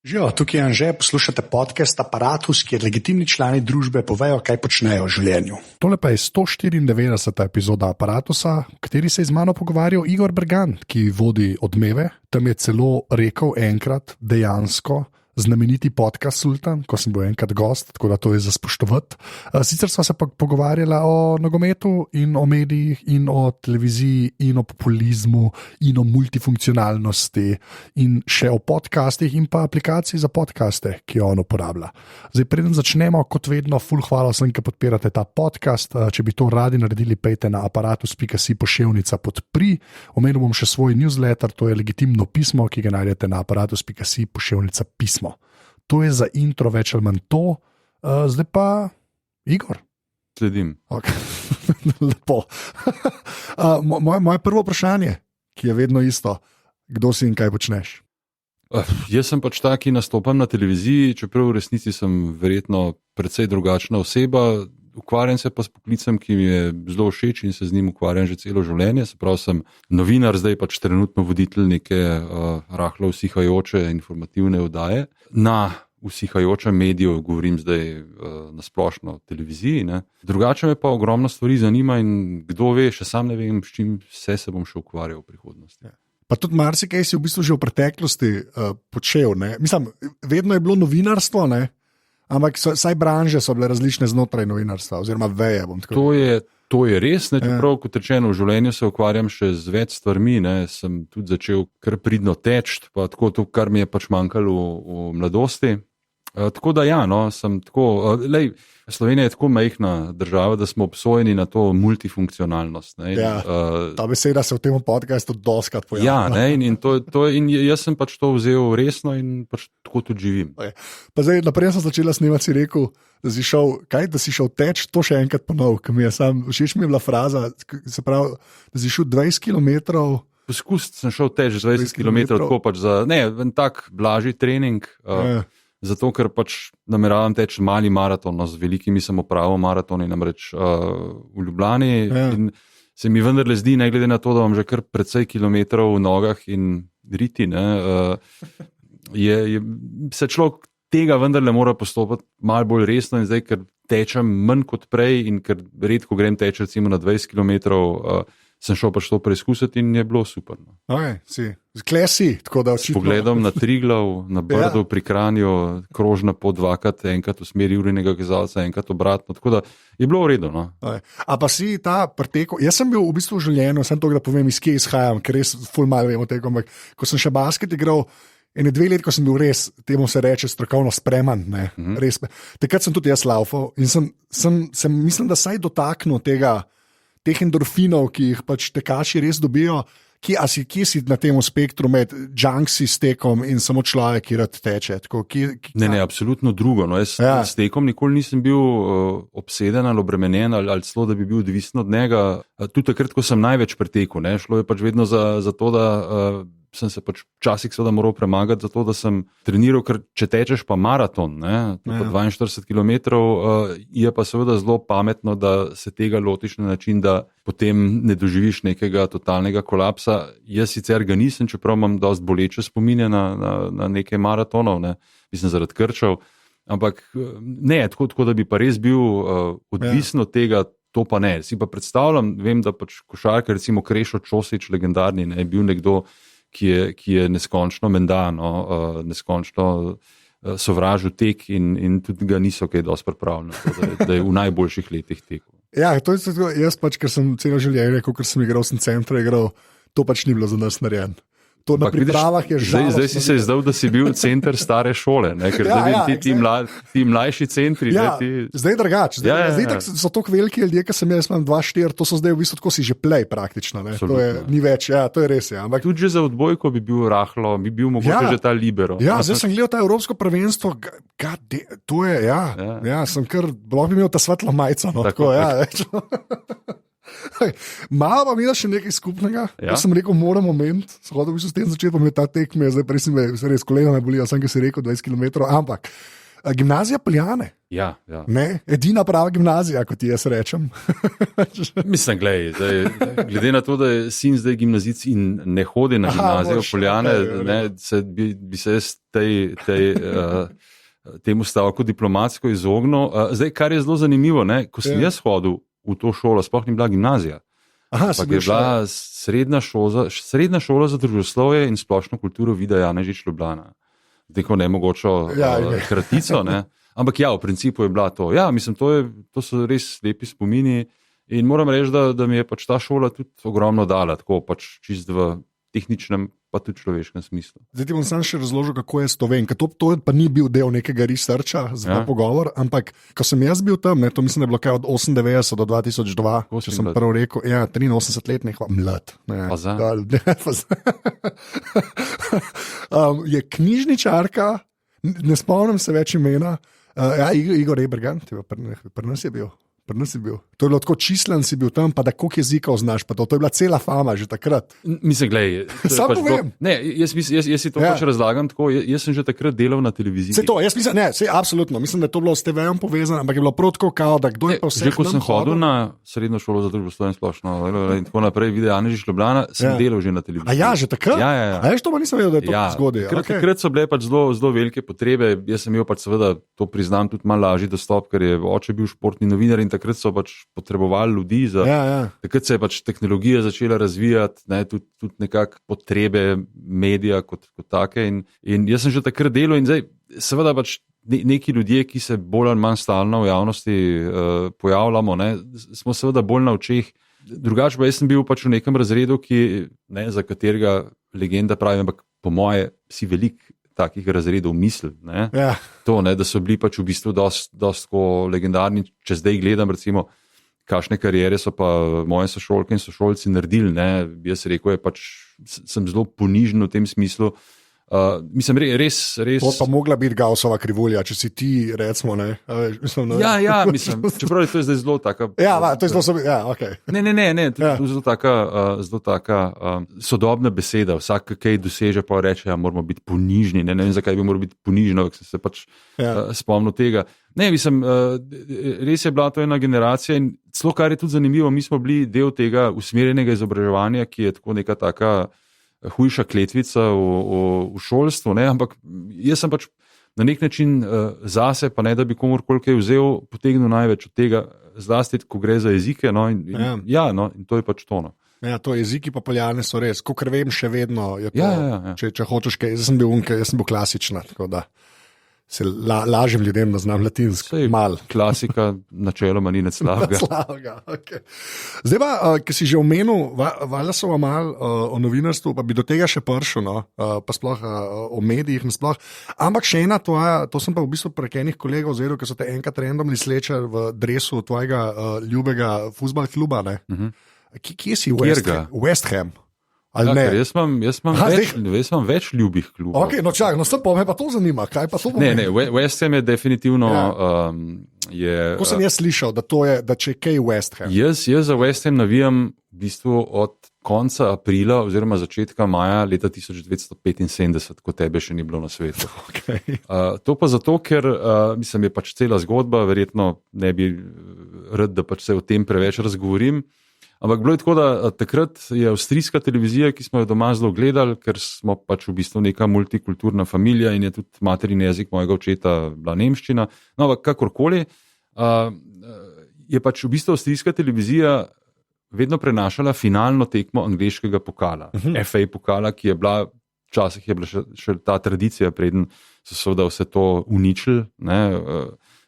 Živijo, tukaj je Anže, poslušate podcast Apparatus, kjer legitimni člani družbe povejo, kaj počnejo v življenju. Tole pa je 194. epizoda Apparatusa, v kateri se je z mano pogovarjal Igor Bergan, ki vodi Odmeve. Tam je celo rekel enkrat dejansko znameniti podcast Sultan, ko sem bil enkrat gost, tako da to je za spoštovati. Sicer sva se pa pogovarjala o nogometu in o medijih in o televiziji in o populizmu in o multifunkcionalnosti in še o podcastih in pa aplikaciji za podcaste, ki jo on uporablja. Zdaj, preden začnemo, kot vedno, ful hvala vsem, ki podpirate ta podcast. Če bi to radi naredili, pejte na aparatus.si/podpri. Omenil bom še svoj newsletter, to je legitimno pismo, ki ga najdete na aparatus.si/pismo. To je za intro več ali manj to, zdaj pa Igor. Sledim. Okay. Lepo. Moje prvo vprašanje, ki je vedno isto, kdo si in kaj počneš? Jaz sem pač ta, ki nastopam na televiziji, čeprav v resnici sem verjetno precej drugačna oseba. Ukvarjam se pa s poklicem, ki mi je zelo všeč in se z njim ukvarjam že celo življenje. Se pravi, sem novinar, zdaj pač trenutno voditelj neke rahlo usihajoče informativne oddaje. Na usihajočem mediju govorim zdaj na splošno televiziji. Ne. Drugače me pa ogromno stvari zanima in kdo ve, še sam ne vem, s čim vse se bom še ukvarjal v prihodnosti. Pa tudi marsikaj si v bistvu že v preteklosti počel. Ne? Mislim, vedno je bilo novinarstvo, ne? Ampak saj branže so bile različne znotraj novinarstva, oziroma veje. To je res, ne, čeprav kot rečeno v življenju se ukvarjam še z več stvarmi, ne, sem tudi začel kar pridno teči, pa tako to, kar mi je pač manjkalo v mladosti. Tako da ja, no, sem tako, Slovenija je tako majhna država, da smo obsojeni na to multifunkcionalnost. Ne, ja, ta beseda se v tem podcastu dostakrat pojavlja. Ja, ne, in jaz sem pač to vzel resno in pač tako tudi živim. Pa zdaj, naprej sem začela snemati, si rekel, da si šel teč, to še enkrat ponov, ker mi je všeč mi je bila fraza, se pravi, da si šel 20 kilometrov. Poskus sem šel teč 20 kilometrov, tako pač za, en tak blažji trening, zato, ker pač nameravam teči mali maraton, no, z velikimi sem opravil maratoni, namreč v Ljubljani. Ja. In se mi vendarle zdi, ne glede na to, da imam že kar precej kilometrov v nogah in riti, se človek tega vendarle mora postopati malo bolj resno in zdaj, ker tečem manj kot prej in ker redko grem teči recimo na 20 kilometrov, sem šel pač to preizkusiti in je bilo super. No. Klesi, tako da očitno. S pogledom na Triglav, na Brdo, pri Kranju, krožna pot dvakrat, enkrat v smeri Jurinega kazalca, enkrat obratno, tako da je bilo v redu. No. A pa si ta pretekel, jaz sem bil v bistvu v življenju, sem to, da povem, iz kje izhajam, ker res ful malo vem o tem, ampak ko sem še basket igral, 2 leti, ko sem bil res, temu se reče strokovno spreman, res, takrat sem tudi jaz laufal in sem mislim, da saj dotaknil teh endorfinov, ki jih pač tekači res dobijo. Kje si na tem spektru med junksi s tekom in samo človek, ki rad teče? Ne, absolutno drugo. No, jaz s tekom nikoli nisem bil obseden ali obremenjen ali celo, da bi bil odvisen od njega. Tudi takrat, ko sem največ pretekel, šlo je pač vedno za to, da sem se pač včasih seveda moral premagati za to, da sem treniral, ker če tečeš pa maraton, pa 42 km, je pa seveda zelo pametno, da se tega lotiš na način, da potem ne doživiš nekega totalnega kolapsa. Jaz sicer ga nisem, čeprav imam dosti boleče spominje na nekaj maratonov, mislim zaradi krčev, ampak ne, tako da bi pa res bil odvisen od tega, to pa ne. Si pa predstavljam, vem, da pač košarkar, recimo Krešo Čosić, legendarni, je bil nekdo, ki je neskončno mendano, neskončno sovražil tek in tudi ga niso kaj dosti pripravljeno, da je v najboljših letih tekel. Ja, to je tako, jaz pač, ker sem celo življenje rekel, ker sem igral, sem centra igral, to pač ni bilo za nas narejen. To na pripravah je žalostno. Zdaj si se izdal, da si bil center stare šole, ker ti mlajši centri. Zdaj drugače. Zdaj so tako veliki ljudje, ki sem jaz imam 2-4, to so zdaj v bistvu tako si že play praktično. To je, ni več, to je res. Ampak tudi že za odbojko bi bil rahlo, bi bil mogoče že ta libero. Zdaj sem gledal ta Evropsko prvenstvo, to je, sem kar, lahko bi imel ta svetla majca. Tako. Malo pa mi je še nekaj skupnega. Jaz sem rekel, moram moment, s tem začeti, pa mi je ta tekme, zdaj prej si me res kolena me bolijo, sem, ki si rekel 20 km, ampak Gimnazija Poljane. Ja. Ne, edina prava gimnazija, kot jaz rečem. Mislim, glede na to, da je sin zdaj gimnazic in ne hodi na gimnazijo Poljane, bi se jaz temu stavku diplomatsko izognil. Zdaj, kar je zelo zanimivo, ko sem jaz hodil v to šolo, sploh ni bila gimnazija. Je bila srednja šola za družboslovje in splošno kulturo Vida Janežič Ljubljana. Neko nemogočo kratico, ne? Ampak v principu je bila to. Mislim, to so res lepi spomini in moram reči, da mi je pač ta šola tudi ogromno dala, tako pač čist v tehničnem, pa tudi človeškem smislu. Zdaj ti bom sam še razložil, kako jaz to vem, ker to pa ni bil del nekega researcha za pogovor, ampak ko sem jaz bil tam, to mislim, da je bilo kaj od 98 do 2002, če sem prvo rekel, 83-letnik, mlad. Je knjižničarka, ne spomnim se več imena, Igor Ebergan, pri nas je bil. To je bilo tako čislen, si bil tam, pa da koliko jezikov znaš, pa to je bila cela fama že takrat. Mislim, sam pač povem. Jaz si to pač razlagam tako, jaz sem že takrat delal na televiziji. Absolutno, mislim, da je to bilo s TV-om povezano, ampak je bilo prav tako kao, da kdo je pa vse. Že ko sem hodil na srednjo šolo za družboslovje in splošno in tako naprej, Vida Janežič Ljubljana, sem delal že na televiziji. Že takrat? Ja. To pa nisem vedel, da je to zgodaj. Takrat so bile pač zelo velike potrebe, jaz sem imel pač seveda, to priznam, tudi malo lažji dostop, ker je oče bil športni novinar in takrat so pač potrebovali ljudi. Takrat se je pač tehnologija začela razvijati, tudi nekako potrebe medija kot take. In jaz sem že takrat delal in zdaj seveda pač neki ljudje, ki se bolj ali manj stalno v javnosti pojavljamo, smo seveda bolj na očeh. Drugače pa jaz sem bil pač v nekem razredu, za katerega legenda pravi, ampak po moje si velik takih razredov misli. To, da so bili pač v bistvu dosti legendarni, če zdaj gledam recimo, kakšne kariere so pa moje sošolke in sošolci naredili. Jaz rekel, sem zelo ponižen v tem smislu. Mislim, res. To pa mogla biti Gaussova krivulja, če si ti, recimo, ne. Mislim, čeprav je to zdaj zelo taka. To je zelo, okej. Ne, to je zelo taka sodobna beseda. Vsak, kaj doseže, pa reče, moramo biti ponižni. Ne vem, zakaj bi morali biti ponižni, ker sem se pač spomnil tega. Mislim, res je bila to ena generacija in celo, kar je tudi zanimivo, mi smo bili del tega usmerjenega izobraževanja, ki je tako neka taka hujša kletvica v šolstvu, ampak jaz sem pač na nek način zase, pa ne da bi komorkoli kaj vzel, potegnil največ od tega, zlasti, ko gre za jezike, in to je pač to. To jeziki pa Poljane so res, kakor vem, še vedno je to, če hočeš kaj, jaz sem bil klasična, tako da se lažem ljudem, da znam latinsko. Klasika načeloma ni nič slabega. Okay. Zdaj pa, ki si že omenil, valjda so malo o novinarstvu, pa bi do tega še prišel, pa sploh o medijih nasploh. Ampak še ena tvoja, to sem pa v bistvu prek enih kolegov zvedel, ki so te enkrat randomni slečali v dresu tvojega ljubega fuzbal kluba. Kje si? West Ham. Jaz imam več ljubih klubov. Me pa to zanima. Kaj pa to pomeni? West Ham je definitivno. Ko sem jaz slišal, da če je kaj West Ham. Jaz za West Ham navijam v bistvu od konca aprila oziroma začetka maja leta 1975, ko tebe še ni bilo na svetu. To pa zato, ker mislim, je pač cela zgodba, verjetno ne bi rad, da pač se o tem preveč razgovorim. Ampak bilo je tako, da takrat je avstrijska televizija, ki smo jo doma zelo gledali, ker smo pač v bistvu neka multikulturna familija in je tudi materin jezik mojega očeta bila nemščina. No, ampak kakorkoli, je pač v bistvu avstrijska televizija vedno prenašala finalno tekmo angleškega pokala, FA pokala, ki je bila, včasih je bila še ta tradicija, preden so seveda vse to uničili,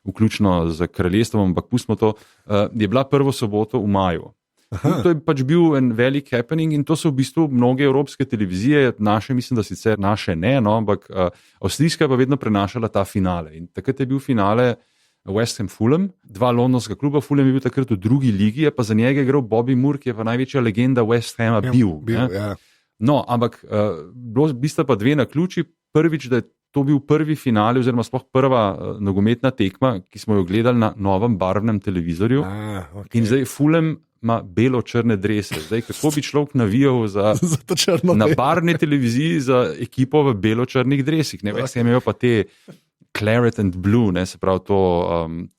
vključno z kraljestvom, ampak pustimo to, je bila prvo soboto v maju. To je pač bil en velik happening in to so v bistvu mnoge evropske televizije, naše mislim, da sicer naše ne, ampak avstrijska je pa vedno prenašala ta finale. In takrat je bil finale West Ham Fulham, dva londonska kluba, Fulham je bil takrat v drugi ligi, je pa za njega igral Bobby Moore, ki je pa največja legenda West Hama bil. No, ampak bista pa dve naključi. Prvič, da je to bil prvi finale oziroma sploh prva nogometna tekma, ki smo jo gledali na novem barvnem televizorju. In zdaj Fulham ima belo-črne drese. Zdaj, kako bi človek navijal na barvni televiziji za ekipo v belo-črnih dresih? Ne, veš, imajo pa te claret and blue, ne, se pravi to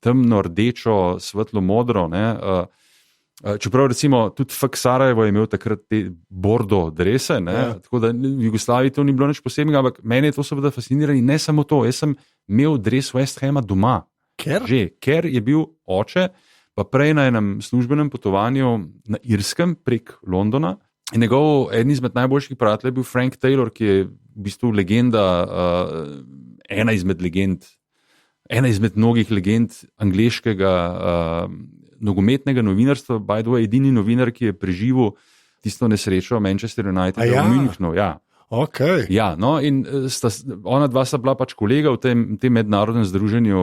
temno, rdečo, svetlo modro. Čeprav recimo tudi FK Sarajevo je imel takrat te bordo drese, tako da v Jugoslaviji to ni bilo nič posebnega, ampak meni je to seveda fasciniralo in ne samo to, jaz sem imel dres West Hama doma. Ker je bil oče, pa prej na enem službenem potovanju na Irskem prek Londona in eden izmed najboljših prijateljev je bil Frank Taylor, ki je v bistvu legenda, ena izmed mnogih legend angleškega nogometnega novinarstva, by the way, edini novinar, ki je preživel tisto nesrečo Manchester United v Münchnu. Ja. Okay. Ja, no, in ona dva sta bila pač kolega v tem mednarodnem združenju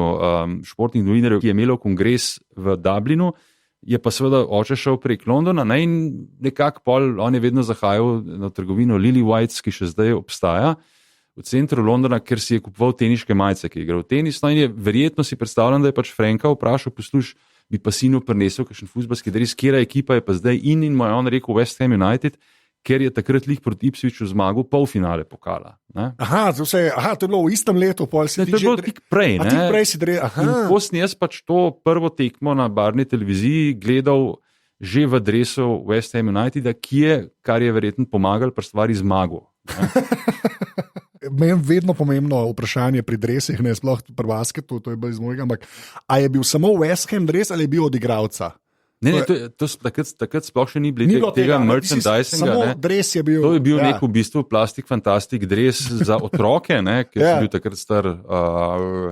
športnih novinarjev, ki je imelo kongres v Dublinu, je pa seveda oče šel prek Londona, in nekako on je vedno zahajal na trgovino Lily White's, ki še zdaj obstaja v centru Londona, ker si je kupoval teniške majice, ki je igral tenis, in je verjetno si predstavljam, da je pač Franka vprašal, posluš, bi pa sinu prinesel kakšen fuzbalski dres, katera ekipa je pa zdaj in mu je on rekel West Ham United, ker je takrat lih proti Ipswichu zmagal polfinale pokala. To je bilo v istem letu. To je bilo tik prej. Ko sem jaz pač to prvo tekmo na barni televiziji gledal že v dresu West Ham United, kar je verjetno pomagalo pri stvari zmagu. Meni vedno pomembno vprašanje pri dresih, ne sploh pri basketu, to je bilo iz mojega, ampak a je bil samo West Ham dres ali je bil od igralca? Takrat sploh še ni bilo tega merchandisinga. Samo dres je bil. To je bil nek v bistvu plastik fantastik dres za otroke, ker sem bil takrat star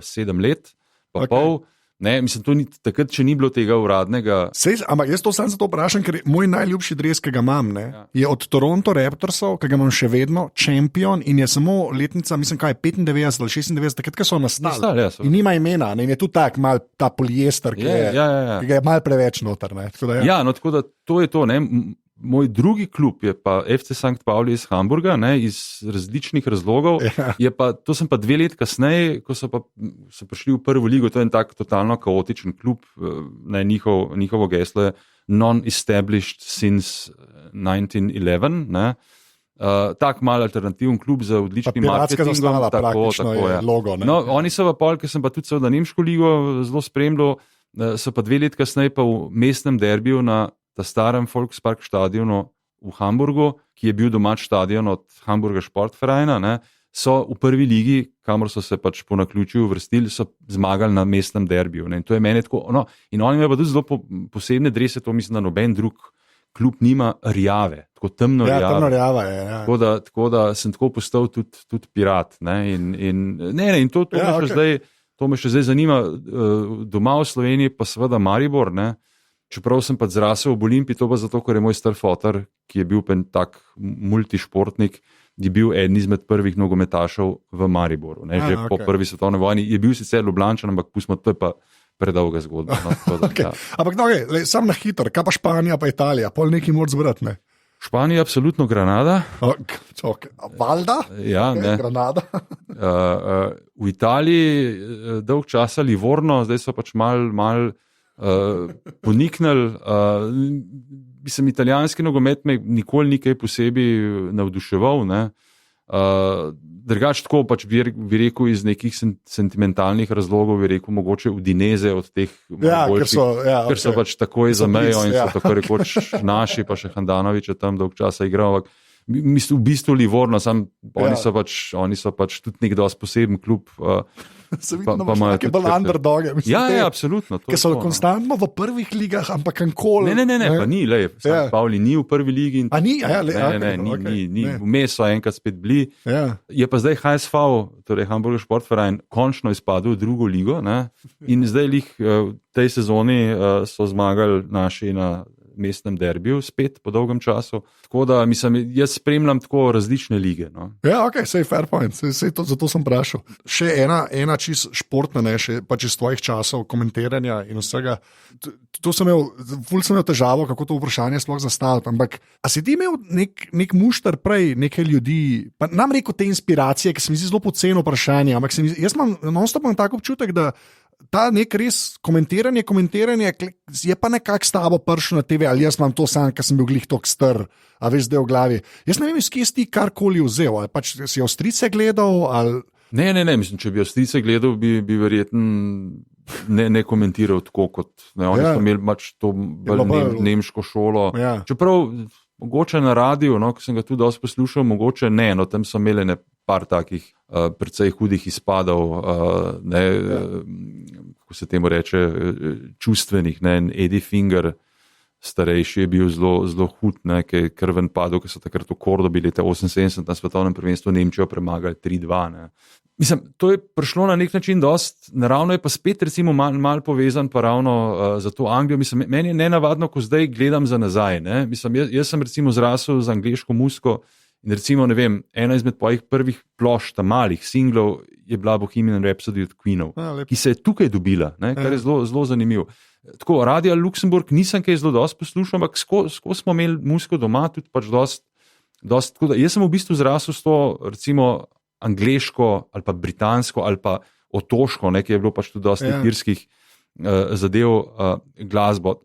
7 let, pa pol. Mislim, to takrat še ni bilo tega uradnega. Ampak jaz to sam zato vprašam, ker moj najljubši dres, ki ga imam, je od Toronto Raptorsov, ki ga imam še vedno, Champion, in je samo letnica, mislim, 95 ali 96, takrat, ko so nastali. In nima imena, in je tudi tak mal ta poliester, ki ga je mal preveč noter. Tako da to je to. Moj drugi klub je pa FC St. Pauli iz Hamburga, iz različnih razlogov. To sem pa 2 let kasneje, ko so prišli v prvo ligo, to je en tak totalno kaotičen klub, njihovo geslo je non-established since 1911. Tak mal alternativen klub za odlični marketing. Tako je logo. Oni so pa pol, ker sem pa tudi seveda nemško ligo zelo spremljal, so pa 2 let kasneje pa v mestnem derbiju na ta starem Volkspark stadionu v Hamburgu, ki je bil domač stadion od Hamburga Sportvereina, so v prvi ligi, kamor so se pač po naključju uvrstili, so zmagali na mestnem derbiju. In to je meni tako, in oni imajo pa tudi zelo posebne drese, to mislim, da noben drug klub nima rjave, tako temno rjave. Ja, temno rjava je. Ja. Tako da sem tako postal tudi pirat. In to me še zdaj zanima. Doma v Sloveniji pa seveda Maribor, čeprav sem pa zrasel v Olimpiji, to pa zato, ker je moj star fotar, ki je bil tak multišportnik, je bil eden izmed prvih nogometašev v Mariboru. Po prvi svetovni vojni je bil sicer Ljubljančan, ampak pustimo, to je pa predolga zgodba. Ampak sam na hitro, kaj pa Španija, pa Italija, pol nekaj moraš zbrati, Španija je absolutno Granada. Valda? Ja, Granada. V Italiji dolg časa Livorno, zdaj so pač mal poniknili. Mislim, italijanski nogomet me nikoli ni kaj posebej navduševal. Drugače tako pač bi rekel iz nekih sentimentalnih razlogov, bi rekel mogoče Udineze od teh boljših, ker so pač takoj za mejo in so tako rekoč naši, pa še Handanović je tam dolg časa igral. V bistvu Livorno, oni so pač tudi nek dosti poseben klub. Se vidno imaš neke bolj underdoge. Absolutno. Ki so konstantno v prvih ligah, ampak kankoli. Ne, pa ni, St. Pauli ni v prvi ligi. A ni? Ni. Vmes so enkrat spet bili. Je pa zdaj HSV, torej Hamburger Sportverein, končno izpadel v drugo ligo, in zdaj v tej sezoni so zmagali naši na mestnem derbiju, spet po dolgem času. Tako da, mislim, jaz spremljam tako različne lige. Ja, sej fair point, zato sem vprašal. Še ena čist športna, še pač iz tvojih časov komentiranja in vsega. Ful sem imel težavo, kako to vprašanje sploh zastaviti, ampak a si ti imel nek mušter prej, nekaj ljudi, pa nam rekel te inspiracije, ki se mi zdi zelo poceni vprašanje, ampak jaz non-stop imam tak občutek, da ta nek res komentiranje je pa nekako s tabo prišel na TV, ali jaz imam to sam, ker sem bil glih tok star, a veš zdaj v glavi. Jaz ne vem, iz kje si ti karkoli vzel, ali pač si Avstrijce gledal, ali Ne, mislim, če bi Avstrijce gledal, bi verjetno ne komentiral tako kot, oni so imeli to nemško šolo. Ja. Čeprav mogoče na radiju, ko sem ga tudi dosti poslušal, mogoče ne, tam so imeli par takih precej hudih izpadov, kako se temu reče, čustvenih, Eddie Finger, starejši je bil zelo hud, ki je krven padel, ki so takrat v Kordobi leta 78 na svetovnem prvenstvu Nemčijo premagali 3-2. Mislim, to je prišlo na nek način dosti naravno, je pa spet recimo malo povezan pa ravno za to Anglijo. Mislim, meni je nenavadno, ko zdaj gledam za nazaj. Mislim, jaz sem recimo zrasel z angleško muziko in recimo, ne vem, ena izmed mojih prvih plošč, malih singlov je bila Bohemian Rhapsody od Queenov, ki se je tukaj dobila, kar je zelo zanimivo. Tako, Radio Luksemburg nisem kaj zelo dosti poslušal, ampak skozi smo imeli muziko doma, tudi pač dosti, tako da jaz sem v bistvu zrasel s to, recimo, angleško ali pa britansko ali pa otoško, ki je bilo pač tudi dosti irskih zadev glasbo.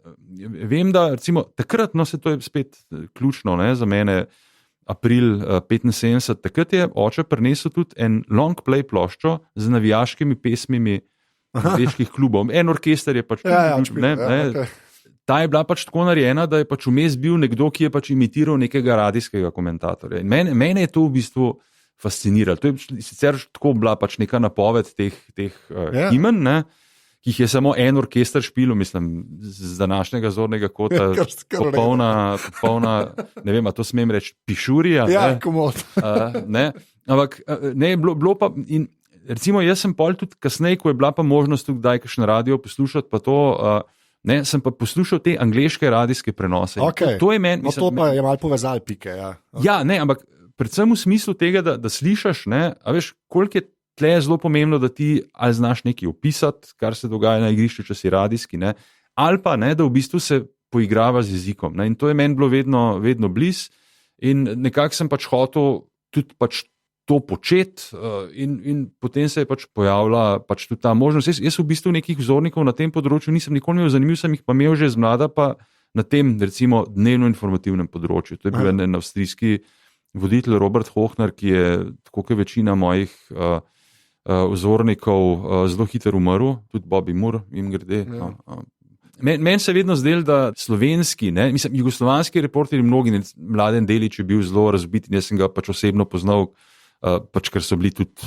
Vem, da recimo takrat, se to je spet ključno, za mene, april 75, takrat je oče prinesel tudi en long play ploščo z navijaškimi pesmimi angleških klubov. En orkester je pač okay. Ta je bila pač tako narejena, da je pač vmes bil nekdo, ki je pač imitiral nekega radijskega komentatorja. In mene je to v bistvu fasciniralo. To je sicer tako bila pač neka napoved teh imen, ki jih je samo en orkester špilil, mislim, z današnjega zornega kota, popolna, ne vem, a to smem reči, pišurija. Ja, komod. Ampak ne, bilo pa, in recimo jaz sem pol tudi kasneje, ko je bila pa možnost tudi kdaj kakšen radio poslušati, pa to, sem pa poslušal te angleške radijske prenose. Okay. To je meni, to pa je malo povezal pike, ja. Ja, ne, ampak predvsem v smislu tega, da slišaš, a veš, koliko je tle zelo pomembno, da ti ali znaš nekaj opisati, kar se dogaja na igrišču, če si radijski, ali pa da v bistvu se poigrava z jezikom. In to je meni bilo vedno blizu in nekako sem pač hotel tudi pač to početi in potem se je pač pojavila pač tudi ta možnost. Jaz v bistvu nekih vzornikov na tem področju nisem nikoli imel, zanimiv sem jih pa imel že z mlada, pa na tem recimo dnevno-informativnem področju. To je bil en avstrijski voditelj Robert Hochner, ki je, tako kot večina mojih vzornikov, zelo hitro umrl, tudi Bobby Moore jim grede. Meni se je vedno zdelo, da slovenski, mislim, jugoslovanski reporterji, mnogi, Mladen Delić je bil zelo razbit in jaz sem ga pač osebno poznal, pač ker so bili tudi,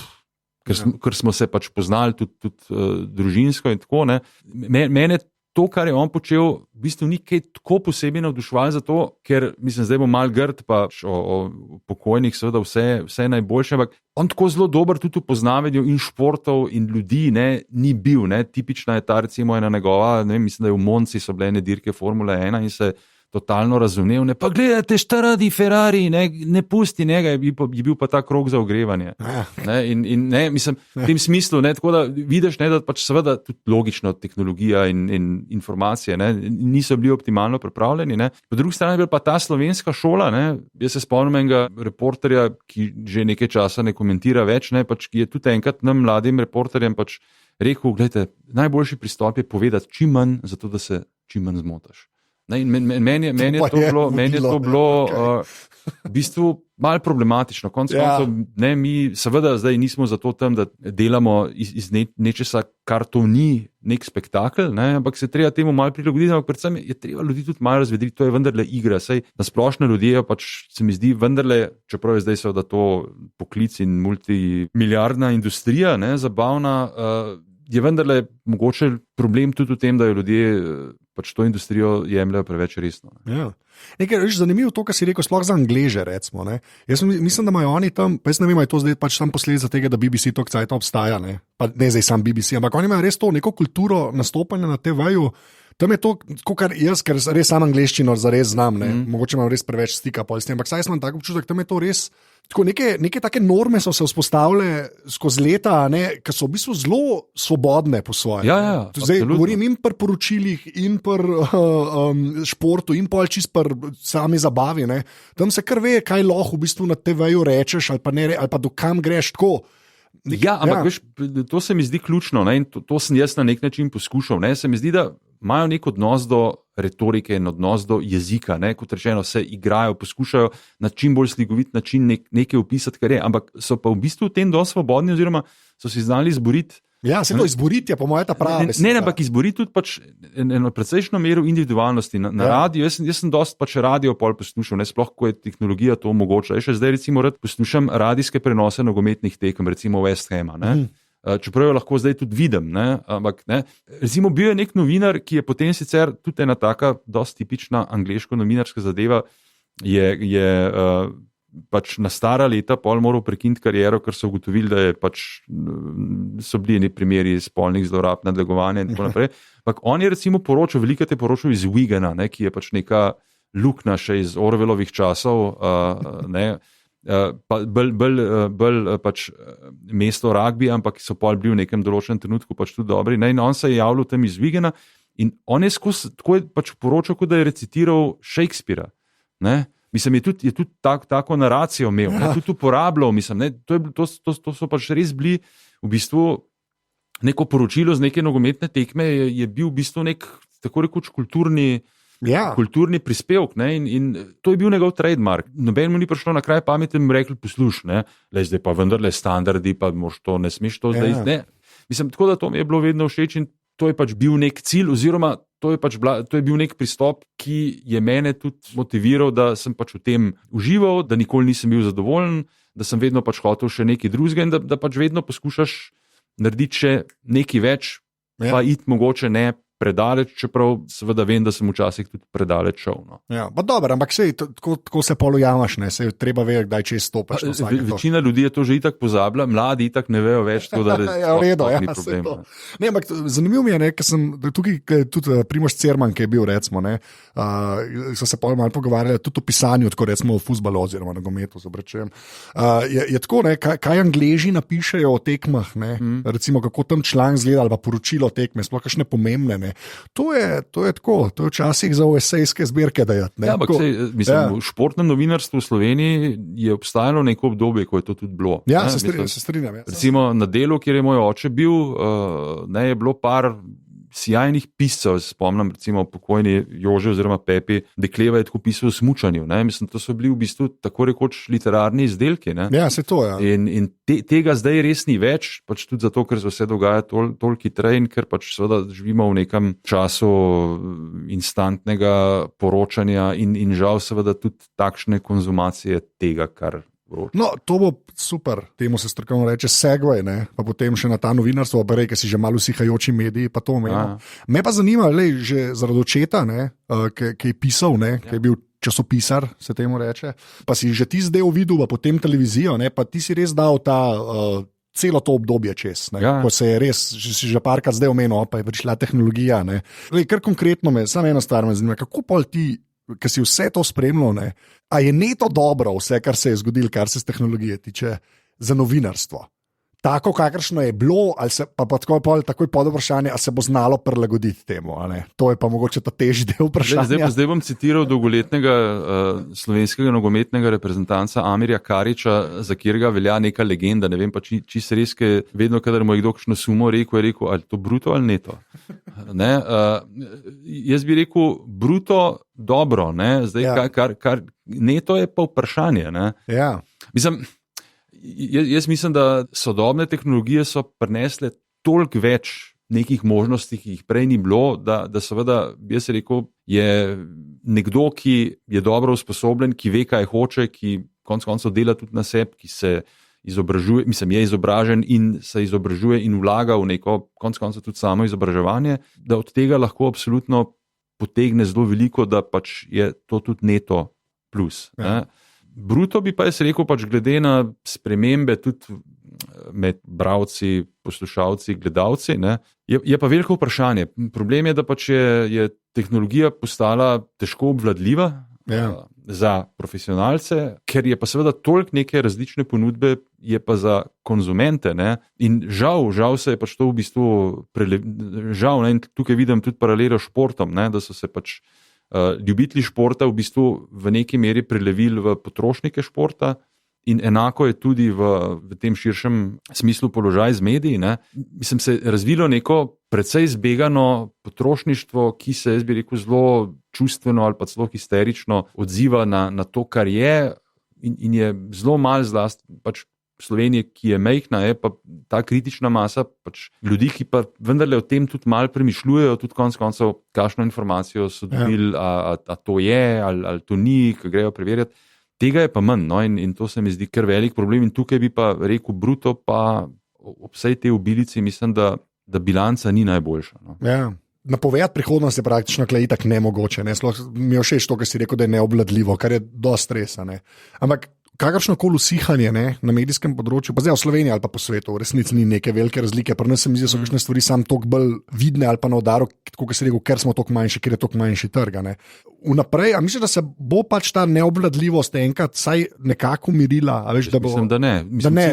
ker smo se pač poznali tudi družinsko in tako. Mene to, kar je on počel, v bistvu ni kaj tako posebej navduševalo za to, ker, mislim, zdaj bom mal grd, pa o pokojnih seveda vse najboljše, ampak on tako zelo dober tudi v poznavanju in športov in ljudi ni bil. Tipična je ta recimo ena njegova, mislim, da je v Monci so bile ene dirke Formule 1 in se totalno razumel, pa gledate, šta radi Ferrari, ne pusti njega, je bil pa ta krog za ogrevanje. In mislim, v tem smislu, tako da vidiš, da pač seveda tudi logično tehnologija in informacije niso bili optimalno pripravljeni. Po drugi strani je bila pa ta slovenska šola, jaz se spomnim enega reporterja, ki že nekaj časa ne komentira več, pač, ki je tudi enkrat nam mladim reporterjem pač rekel, gledajte, najboljši pristop je povedati čim manj, zato da se čim manj zmotaš. Meni je to bilo v bistvu malo problematično. Konec koncev, mi seveda zdaj nismo zato tam, da delamo iz nečesa, kar to ni nek spektakel, ampak se treba temu malo prilagoditi, ampak predvsem je treba ljudi tudi malo razvedriti, to je vendarle igra. Saj na splošno ljudje pač se mi zdi vendarle, čeprav je zdaj seveda to poklic in multimilijardna industrija, zabavna, je vendarle mogoče problem tudi v tem, da jo ljudje pač to industrijo jemljajo preveč resno. Ja. Nekaj je zanimivo to, kar si rekel, sploh za Angleže, recimo. Jaz mislim, da imajo oni tam, pa jaz ne vem, je to zdaj pač tam posledica tega, da BBC toliko cajta obstaja, pa ne zdaj sam BBC, ampak oni imajo res to neko kulturo nastopanja na TV-ju. Tam je to, kar jaz, ker res sam angleščino zares znam, mogoče imam res preveč stika s tem, ampak saj sem tako občutek, tam je to res, tako neke take norme so se vzpostavile skozi leta, ki so v bistvu zelo svobodne po svoje. Ja, zdaj govorim in pri poročilih, in pri športu, in pol čist pri sami zabavi. Tam se kar ve, kaj lahko v bistvu na TV-ju rečeš, ali pa do kam greš tako. Ja, ampak veš, to se mi zdi ključno, in to sem jaz na nek način poskušal. Se mi zdi, da imajo nek odnos do retorike in odnos do jezika. Ne? Kot rečeno, se igrajo, poskušajo na čim bolj slikovit način nekaj opisati, kar je, ampak so pa v bistvu v tem dosti svobodni, oziroma so si znali izboriti. Ja, se to izboriti je po mojem ta pravi. Ne, ampak izboriti tudi pač eno precejšno mero individualnosti. Na radiju, jaz sem dosti pač radio pol poslušal, ne, sploh ko je tehnologija to omogoča. Še zdaj recimo rad poslušam radijske prenose nogometnih tekem, recimo West Hama. Čeprav jo lahko zdaj tudi vidim, ne, ampak ne. Recimo bil je nek novinar, ki je potem sicer tudi ena taka dosti tipična angleško-novinarska zadeva, je pač na stara leta pol moral prekiniti kariero, ker so ugotovili, da je pač, so bili neki primeri spolnih zlorab, nadlegovanja in tako naprej. Ampak on je recimo poročal, veliko te poročal iz Wigana, ne, ki je pač neka luknja še iz Orwellovih časov, bolj pač mesto rugby, ampak so pol bili v nekem določenem trenutku pač tudi dobri. Ne, in on se je javljal tam iz Wigana in on je tako je pač poročal, kot da je recitiral Shakespearea. Ne. Mislim, je tudi tako naracijo imel, tudi uporabljal, mislim, ne, to so pač res bili v bistvu neko poročilo z neke nogometne tekme, je bil v bistvu nek tako rekoč kulturni prispevek, ne, in to je bil njegov trademark. Noben mu ni prišlo na kraj pameti in mu rekli, poslušaj, ne, zdaj pa vendarle standardi, pa moš to, ne smeš to zdaj, ne. Mislim, tako da to mi je bilo vedno všeč in to je pač bil nek cilj, oziroma to je bil nek pristop, ki je mene tudi motiviral, da sem pač v tem užival, da nikoli nisem bil zadovoljen, da sem vedno pač hotel še nekaj drugega in da pač vedno poskušaš narediti še nekaj več, pa iti mogoče ne predaleč, čeprav seveda vem, da sem včasih tudi predaleč šel. No. Ja, pa dobro, ampak sej, tako se polujamaš, ne, sej treba vedeti, kdaj čez stopaš. Večina ljudi je to že itak pozabila, mladi itak ne vejo več, to, da ni problem. Ne, ampak zanimivo mi je, ne, ker sem tukaj tudi Primož Cerman, ki je bil, recimo, ne, so se pol malo pogovarjali tudi o pisanju, tako recimo o fuzbalu oziroma nogometu, zobračujem. Je tako, ne, kaj Angleži napišejo o tekmah, ne, recimo kako tam članek zgleda ali pa poročilo o tekme, sploh kakšne pomembne, ne. To je tako, to je včasih za esejske zbirke dajati. Ja, ampak mislim, v športnem novinarstvu v Sloveniji je obstajalo neko obdobje, ko je to tudi bilo. Ja, se strinjam. Ja. Recimo na Delu, kjer je moj oče bil, je bilo par sjajnih piscev, spomnim recimo pokojni Jože oziroma Pepi Dekleva je tako pisal o smučanju. Ne? Mislim, to so bili v bistvu tako rekoč literarni izdelki. Ne? Ja, se to, ja. In tega zdaj res ni več, pač tudi zato, ker se vse dogaja toliko hitreje in ker pač seveda živimo v nekem času instantnega poročanja in žal seveda tudi takšne konzumacije tega, kar No, to bo super, temu se strokovno reče segway, ne? Pa potem še na ta novinarstvo, pa rej, ki si že malo usihajoči mediji, pa to omenimo. Me pa zanima, lej, že zaradi očeta, ki je pisal, ki je bil časopisar, se temu reče, pa si že ti zdaj videl, pa potem televizijo, pa ti si res dal ta celo to obdobje čez, ko se je res, si že parkrat zdaj omenil, pa je prišla tehnologija. Lej, kar konkretno me, samo eno stvar me zanima, kako pol ti, ki si vse to spremljal, a je neto dobro vse, kar se je zgodilo, kar se z tehnologije tiče, za novinarstvo? Tako, kakršno je bilo, ali se pa takoj pod vprašanje, ali se bo znalo prilagoditi temu? To je pa mogoče ta težji del vprašanja. Zdaj bom citiral dolgoletnega slovenskega nogometnega reprezentanca Amirja Kariča, za katerega velja neka legenda. Ne vem pa čisto res, vedno, kadar mu je kdo kakšno sumo rekel, je rekel, ali to bruto ali neto. Jaz bi rekel bruto dobro, zdaj kar neto je pa vprašanje. Ja. Jaz mislim, da sodobne tehnologije so prinesle toliko več nekih možnosti, ki jih prej ni bilo, da seveda, jaz rekel, je nekdo, ki je dobro usposobljen, ki ve, kaj hoče, ki konec koncev dela tudi na sebi, ki se izobražuje, je izobražen in se izobražuje in vlaga v neko konec koncev tudi samo izobraževanje, da od tega lahko absolutno potegne zelo veliko, da pač je to tudi neto plus. Ja. Bruto bi pa jaz rekel, pač glede na spremembe tudi med bralci, poslušalci, gledalci, je pa veliko vprašanje. Problem je, da pač je tehnologija postala težko obvladljiva za profesionalce, ker je pa seveda toliko neke različne ponudbe, je pa za konzumente. In žal se je pač to v bistvu in tukaj vidim tudi paralelo s športom, da so se pač ljubitelji športa v bistvu v neki meri prelevili v potrošnike športa in enako je tudi v tem širšem smislu položaj z mediji. Mislim, se je razvilo neko precej zbegano potrošništvo, ki se, jaz bi rekel, zelo čustveno ali pa celo histerično odziva na to, kar je in je zelo malo zlasti pač Slovenije, ki je majhna, je pa ta kritična masa pač ljudi, ki pa vendarle o tem tudi malo premišljujejo, tudi konec koncev, kakšno informacijo so dobili, a to je ali to ni, ki grejo preverjati. Tega je pa manj, no, in to se mi zdi kar velik problem in tukaj bi pa rekel bruto, pa ob vsej tej obilici mislim, da bilanca ni najboljša. No. Ja. Napovedati prihodnost je praktično itak nemogoče. Ne? Sploh mi je všeč to, kar si rekel, da je neobvladljivo, kar je dosti stresa. Ne? Ampak kakršnokoli usihanje na medijskem področju, pa zdaj v Sloveniji ali pa po svetu, v resnici ni neke velike razlike. Pri nas se mi zdi, da so kakšne stvari sam toliko bolj vidne ali pa na udaru, kot si rekel, ker smo toliko manjši, ker je toliko manjši trg. Vnaprej, a misliš, da se bo pač ta neobvladljivost enkrat vsaj nekako umirila? Mislim, da ne.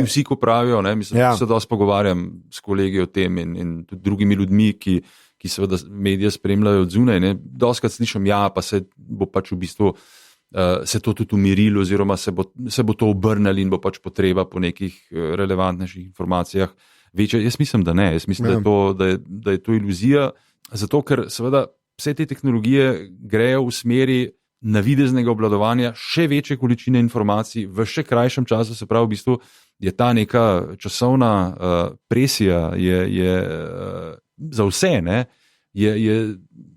Vsi, ko pravijo, da se dosti pogovarjam s kolegi o tem in tudi drugimi ljudmi, ki seveda medije spremljajo od zunaj. Dostikrat slišim, pa se bo pač v bistvu se to tudi umirilo, oziroma se bo to obrnilo in bo pač potreba po nekih relevantnejših informacijah večja. Jaz mislim, da ne. Jaz mislim, da je to iluzija, zato ker seveda vse te tehnologije grejo v smeri navideznega obvladovanja še večje količine informacij v še krajšem času, se pravi v bistvu je ta neka časovna presija je za vse, je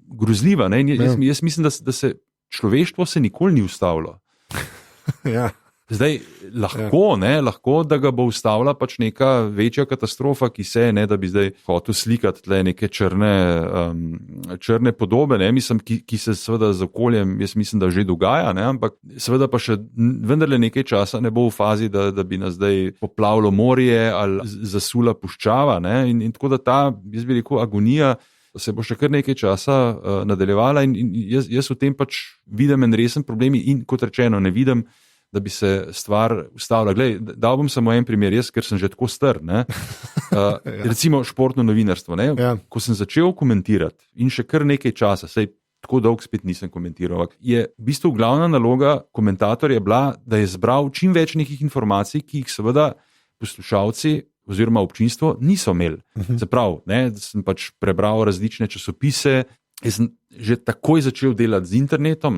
grozljiva. Jaz mislim, da se človeštvo se nikoli ni ustavilo. Ja. Zdaj, lahko, da ga bo ustavila pač neka večja katastrofa, ki se je, da bi zdaj hotel slikati tle neke črne podobe, mislim, ki se seveda z okoljem, jaz mislim, da že dogaja, ampak seveda pa še vendarle nekaj časa ne bo v fazi, da bi nas zdaj poplavilo morje ali zasula puščava, in tako da jaz bi rekel, agonija se bo še kar nekaj časa nadaljevala in jaz v tem pač vidim en resen problem in kot rečeno ne vidim, da bi se stvar ustavila. Glej, dal bom samo en primer, jaz, ker sem že tako star, recimo športno novinarstvo, Ko sem začel komentirati in še kar nekaj časa, saj tako dolgo spet nisem komentiral, je v bistvu glavna naloga komentatorja bila, da je zbral čim več nekih informacij, ki jih seveda poslušalci oziroma občinstvo niso imeli. Se pravi, da sem pač prebral različne časopise, jaz sem že takoj začel delati z internetom,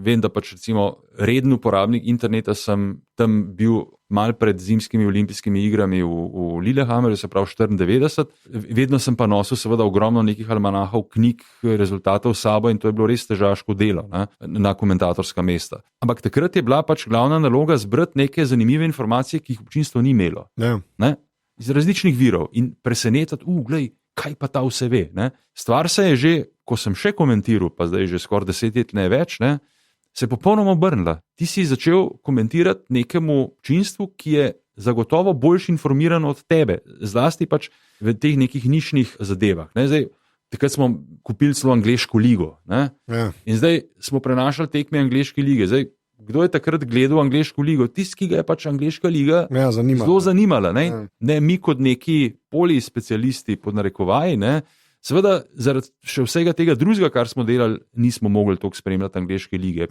vem, da pač recimo reden uporabnik interneta sem tam bil malo pred zimskimi olimpijskimi igrami v Lillehammerju, se pravi 94, vedno sem pa nosil seveda ogromno nekih almanahov, knjig, rezultatov s sabo in to je bilo res težaško delo na komentatorska mesta. Ampak takrat je bila pač glavna naloga zbrati neke zanimive informacije, ki jih občinstvo ni imelo. Iz različnih virov in presenetiti, glej, kaj pa ta vse ve. Stvar se je že, ko sem še komentiral, pa zdaj že skoraj 10 let ne več, se je popolnoma obrnila. Ti si začel komentirati nekemu občinstvu, ki je zagotovo boljše informirano od tebe, zlasti pač v teh nekih nišnih zadevah. Zdaj, takrat smo kupili celo angleško ligo. In zdaj smo prenašali tekme angleške lige. Zdaj, kdo je takrat gledal angleško ligo? Tisti, ki ga je pač angleška liga zelo zanimala. Ne mi kot neki polispecialisti pod narekovaji, seveda zaradi še vsega tega drugega, kar smo delali, nismo mogli toliko spremljati angleške lige.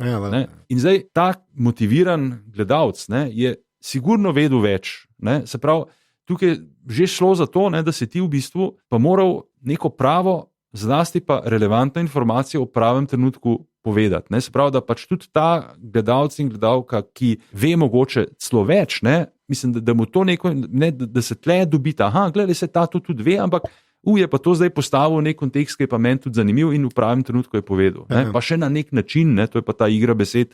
In zdaj ta motiviran gledalec je sigurno vedel več. Se pravi, tukaj že šlo za to, da si ti v bistvu pa moral neko pravo, zlasti pa relevantno informacijo v pravem trenutku povedati. Se pravi, da pač tudi ta gledalec in gledalka, ki ve mogoče celo več, mislim, da mu to neko, da se tle dobi gledaj, se ta to tudi ve, ampak je pa to zdaj postavil v nek kontekst, ki je pa meni tudi zanimiv in v pravem trenutku je povedal. Pa še na nek način, to je pa ta igra besed,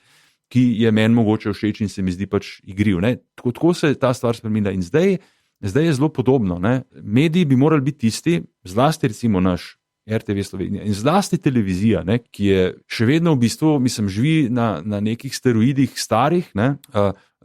ki je meni mogoče všeč in se mi zdi pač igriv. Tako se ta stvar spreminja in zdaj je zelo podobno. Mediji bi morali biti tisti, zlasti recimo naš RTV Slovenija in zlasti televizija, ki je še vedno v bistvu, mislim, živi na nekih steroidih starih,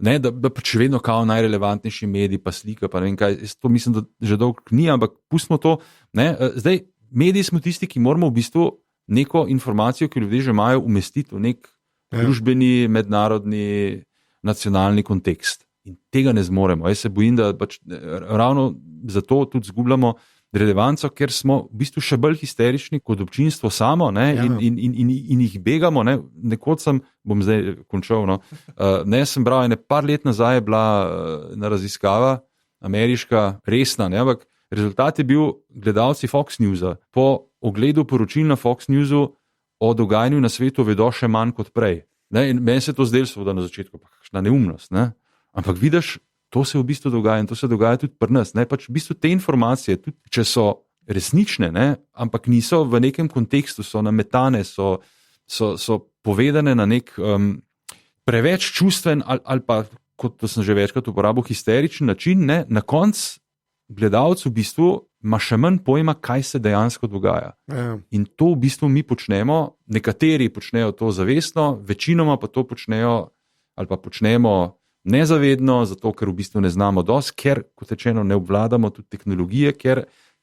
da pač še vedno kao najrelevantnejši medij, pa slika, pa ne vem kaj, to mislim, da že dolgo ni, ampak pustimo to. Zdaj, mediji smo tisti, ki moramo v bistvu neko informacijo, ki ljudje že imajo, umestiti v nek družbeni, mednarodni, nacionalni kontekst. In tega ne zmoremo. Jaz se bojim, da pač ravno zato tudi zgubljamo relevanco, ker smo v bistvu še bolj histerični kot občinstvo samo in jih begamo. Nekoč bom zdaj končal, sem bral, par let nazaj je bila na raziskava ameriška resna, ampak Rezultat je bil, gledalci Fox Newsa po ogledu poročil na Fox Newsu o dogajanju na svetu vedo še manj kot prej. Ne? In meni se to zdelo seveda na začetku, pa kakšna neumnost. Ne? Ampak vidiš, to se v bistvu dogaja in to se dogaja tudi pri nas. Ne? Pač v bistvu te informacije, tudi če so resnične, ne? Ampak niso v nekem kontekstu, so nametane, so povedane na nek preveč čustven ali pa, kot sem že večkrat uporabil, histeričen način, ne? Na koncu gledalec v bistvu ima še manj pojma, kaj se dejansko dogaja. In to v bistvu mi počnemo, nekateri počnejo to zavestno, večinoma pa to počnejo ali pa počnemo nezavedno, zato ker v bistvu ne znamo dosti, ker, kot rečeno, ne obvladamo tudi tehnologije,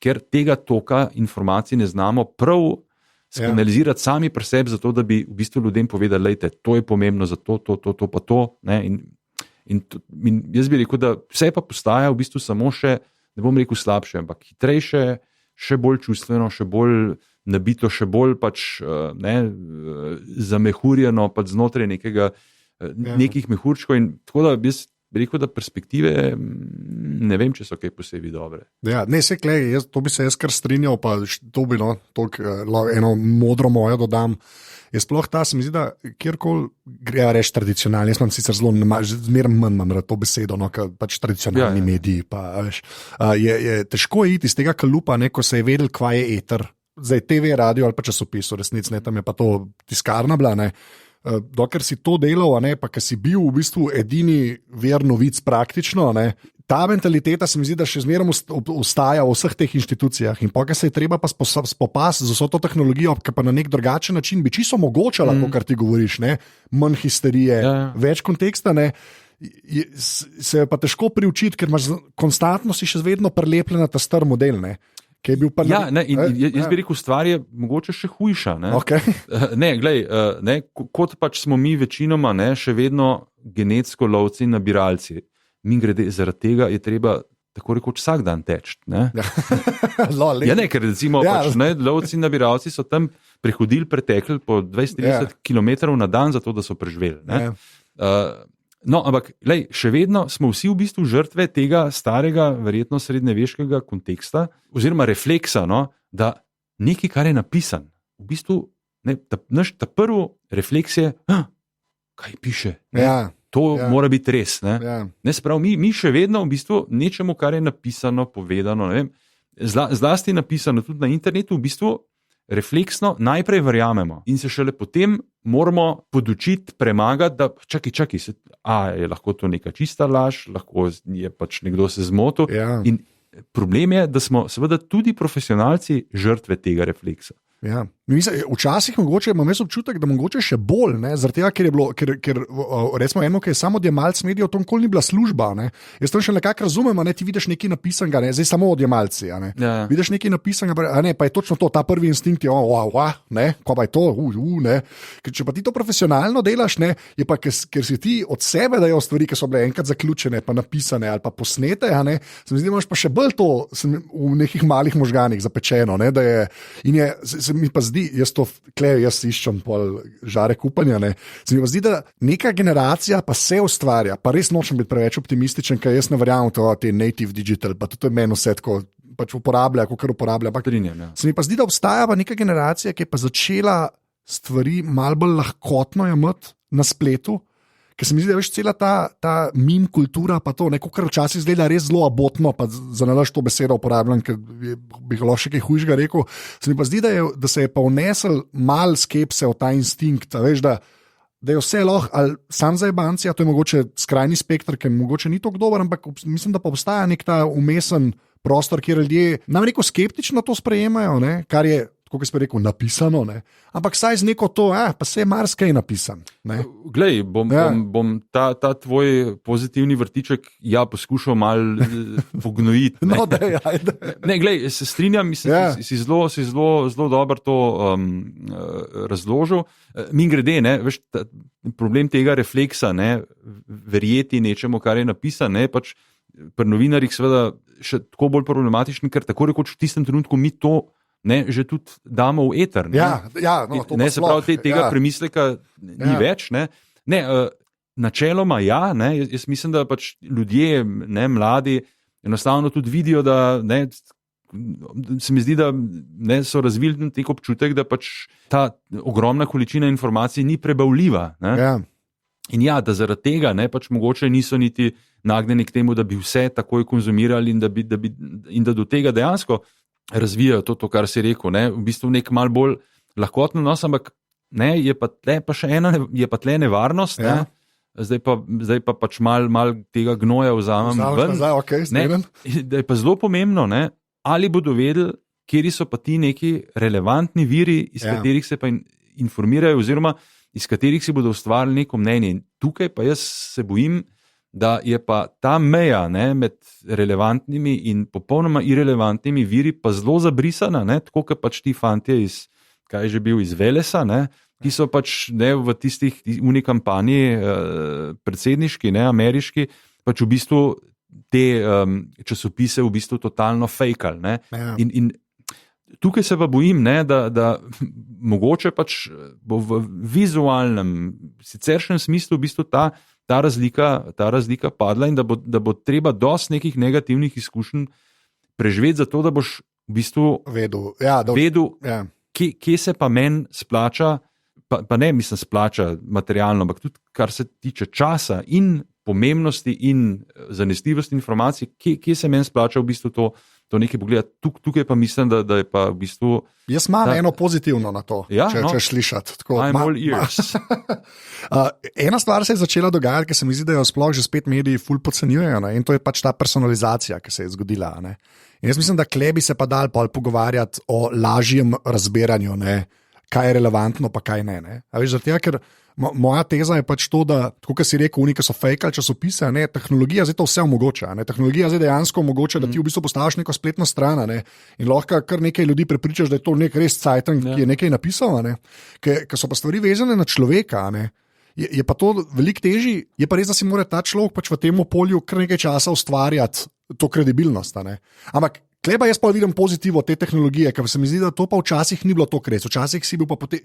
ker tega toka informacij ne znamo prav skanalizirati sami pri sebi, zato da bi v bistvu ljudem povedali, lejte, to je pomembno za to pa to. Ne? In jaz bi rekel, da vse pa postaja v bistvu samo še, ne bom rekel slabše, ampak hitrejše, še bolj čustveno, še bolj nabito, še bolj pač zamehurjeno pač znotraj nekih mehurčkov. In tako da jaz bi rekel, da perspektive ne vem, če so kaj posebej dobre. Ja, ne, se klej, to bi se jaz kar strinjal, pa to bi eno modro mojo dodam. Je sploh ta, se mi zdi, da kjerkoli gre reči tradicionalni, jaz imam sicer zelo zmeraj manj imam to besedo, no, pač tradicionalni mediji, pa veš, je težko iti iz tega kalupa, ne, ko se je vedel, kva je eter, zdaj TV, radio ali pa časopis, v resnici, ne, tam je pa to tiskarna bila, ne, dokler si to delal, ne, pa ker si bil v bistvu edini vir novic praktično, ne, ta mentaliteta se mi zdi, da še zmeraj ostaja v vseh teh inštitucijah in pa se je treba pa spopasti z vso to tehnologijo, ki pa na nek drugačen način bi čisto omogočala to, kar ti govoriš, ne? Manj histerije, več konteksta, ne? Se je pa težko priučiti, ker imaš konstantno si še vedno prilepljen na ta star model, ne? Jaz bi rekel, stvar je mogoče še hujša. Ne? Okay. Kot pač smo mi večinoma, ne, še vedno genetsko lovci in nabiralci. Mi grede, zaradi tega je treba tako rekoč vsak dan teči. Ker recimo pač, lovci in nabiralci so tam pretekli po 20-30 km na dan, zato da so preživeli. Ampak še vedno smo vsi v bistvu žrtve tega starega, verjetno srednjeveškega konteksta oziroma refleksa, da nekaj, kar je napisan, v bistvu ta prvi refleks je, kaj piše. To mora biti res. Mi še vedno v bistvu nečemu, kar je napisano, povedano, ne vem, zlasti napisano tudi na internetu, v bistvu refleksno najprej verjamemo in se šele potem moramo podučiti, premagati, da čakaj, je lahko to neka čista laž, lahko je pač nekdo se zmotil. In problem je, da smo seveda tudi profesionalci žrtve tega refleksa. Ja. Včasih mogoče imam jaz občutek, da mogoče še bolj, zaradi tega, ker recimo eno, ki je samo odjemalc medijev, to nikoli ni bila služba. Ne? Jaz to še nekako razumem, ti vidiš nekaj napisanega, zdaj samo odjemalci. Vidiš nekaj napisanega, pa je točno to, ta prvi instinkt je, ko pa je to, ne. Ker če pa ti to profesionalno delaš, ne, je pa, ker si ti od sebe dajo stvari, ki so bile enkrat zaključene, pa napisane ali pa posnete, se mi zdi, da imaš pa še bolj to v nekih malih možganih zapečeno, ne, da je, in se mi pa zdi, jaz iščem žarek upanja, ne. Se mi pa zdi, da neka generacija pa se ustvarja, pa res nočem biti preveč optimističen, ker jaz ne verjamem v te native digital, pa to je meni vse tako pač uporablja, kakor uporablja. Se mi pa zdi, da obstaja pa neka generacija, ki je pa začela stvari malo bolj lahkotno jemati na spletu, ker se mi zdi, da veš, cela ta meme kultura pa to, kar včasih zgleda res zelo abotno, pa za nalaž to besedo uporabljam, ker bi lahko še kaj hujšega rekel, se mi pa zdi, da se je pa vnesel mal skepse v ta instinkt, veš, da je vse lahko, ali sam za jebancija, to je mogoče skrajni spektr, ker mogoče ni tako dober, ampak mislim, da pa obstaja nek ta umesen prostor, kjer ljudje nam rekel skeptično to sprejemajo, ne, kar je, kot sem rekel, napisano, ne? Ampak saj z neko to, pa se je marsikaj napisan. Glej, bom ta tvoj pozitivni vrtiček poskušal malo pognojiti. Glej, se strinjam, si zelo dobro to razložil. Mimogrede, veš, problem tega refleksa, verjeti nečemu, kar je napisano, pač pri novinarjih seveda še tako bolj problematičen, ker tako rekoč v tistem trenutku mi to že tudi damo v eter. Se pravi, tega premisleka ni več. Načeloma jaz mislim, da pač ljudje, mladi, enostavno tudi vidijo, da se mi zdi, da so razvili nek občutek, da pač ta ogromna količina informacij ni prebavljiva. Ja. In ja, da zaradi tega pač mogoče niso niti nagnjeni k temu, da bi vse takoj konzumirali in da do tega dejansko razvijajo to, kar si rekel. V bistvu nek mal bolj lahkotno nos, ampak je pa tle nevarnost. Ja. Zdaj pa pač mal tega gnoja vzamem ven. Okay, da je pa zelo pomembno, ali bodo vedeli, kjeri so pa ti neki relevantni viri, iz katerih se pa informirajo oziroma iz katerih si bodo ustvarili neko mnenje. In tukaj pa jaz se bojim, da je pa ta meja med relevantnimi in popolnoma irelevantnimi viri pa zelo zabrisana, tako kot pač ti fantje iz Velesa, ki so pač v tistih uni kampanji predsedniški, ameriški, pač v bistvu te časopise v bistvu totalno fejkali. In tukaj se pa bojim, da mogoče pač bo v vizualnem, siceršnjem smislu v bistvu ta razlika padla in da bo treba dosti nekih negativnih izkušenj preživeti, zato da boš v bistvu vedel, kje se pa meni splača, pa ne mislim splača materialno, ampak tudi kar se tiče časa in pomembnosti in zanesljivosti informacij, kje se meni splača v bistvu to nekaj pogledati. Tukaj pa mislim, da je pa v bistvu... Jaz imam eno pozitivno na to, če slišati. I'm all ears. Ena stvar se je začela dogajati, ki se mi zdi, da jo sploh že spet mediji ful podcenjujejo, in to je pač ta personalizacija, ki se je zgodila. In jaz mislim, da kle bi se pa dal pogovarjati o lažjem razberanju, kaj je relevantno, pa kaj ne. A veš, zato, ker moja teza je pač to, da, tako kot si rekel, oni, ki so fejkali časopise, tehnologija zdaj to vse omogoča. Tehnologija zdaj dejansko omogoča, da ti v bistvu postaviš neko spletno stran in lahko kar nekaj ljudi prepričaš, da je to nek res cajtang, ki je nekaj napisal. Ker so pa stvari vezane na človeka, je pa to veliko težji, je pa res, da si mora ta človek pač v tem polju kar nekaj časa ustvarjati to kredibilnost. Ampak kleba jaz pa vidim pozitivo te tehnologije, ker se mi zdi, da to pa včasih ni bilo to res. Včasih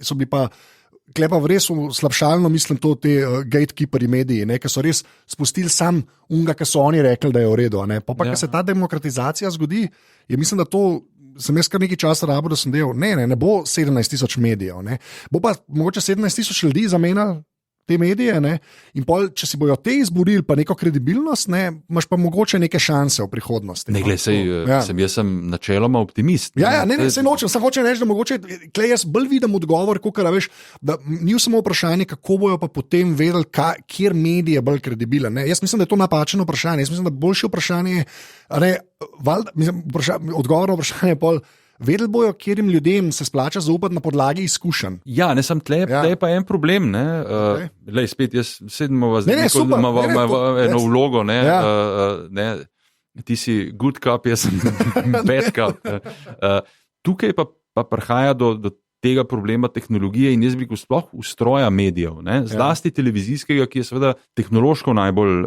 so bili pa kleba res slabšalno, mislim, to te gatekeeperi mediji, ki so res spustili sam unga, ki so oni rekli, da je v redu. Pa ker se ta demokratizacija zgodi, je mislim, da to sem jaz kar nekaj časa rabo, da sem del. Ne bo 17,000 medijev, bo pa mogoče 17,000 ljudi zamenjali te medije, in pol, če si bojo te izborili pa neko kredibilnost, imaš pa mogoče neke šanse v prihodnosti. Jaz sem načeloma optimist. Se nočem, samo hočem reči, da mogoče tle jaz bolj vidim odgovor, kakor veš, da ni samo vprašanje, kako bojo pa potem vedeli, kjer medij je bolj kredibilen. Jaz mislim, da je to napačeno vprašanje. Jaz mislim, da boljše vprašanje je, odgovor na vprašanje je pol, vedeli bojo, kjerim ljudem se splača zaupati na podlagi izkušenj. Ja, ne sem tle je pa en problem. Lej, spet jaz sedimo eno vlogo. Ti si good cup, jaz sem bad cup. Tukaj pa prihaja do tega problema tehnologije in jaz bi rekel sploh ustroja medijev. Zlasti televizijskega, ki je seveda tehnološko najbolj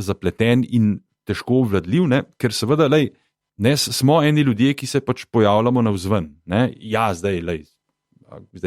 zapleten in težko obvladljiv, ker seveda, smo eni ljudje, ki se pač pojavljamo navzven. Ja, zdaj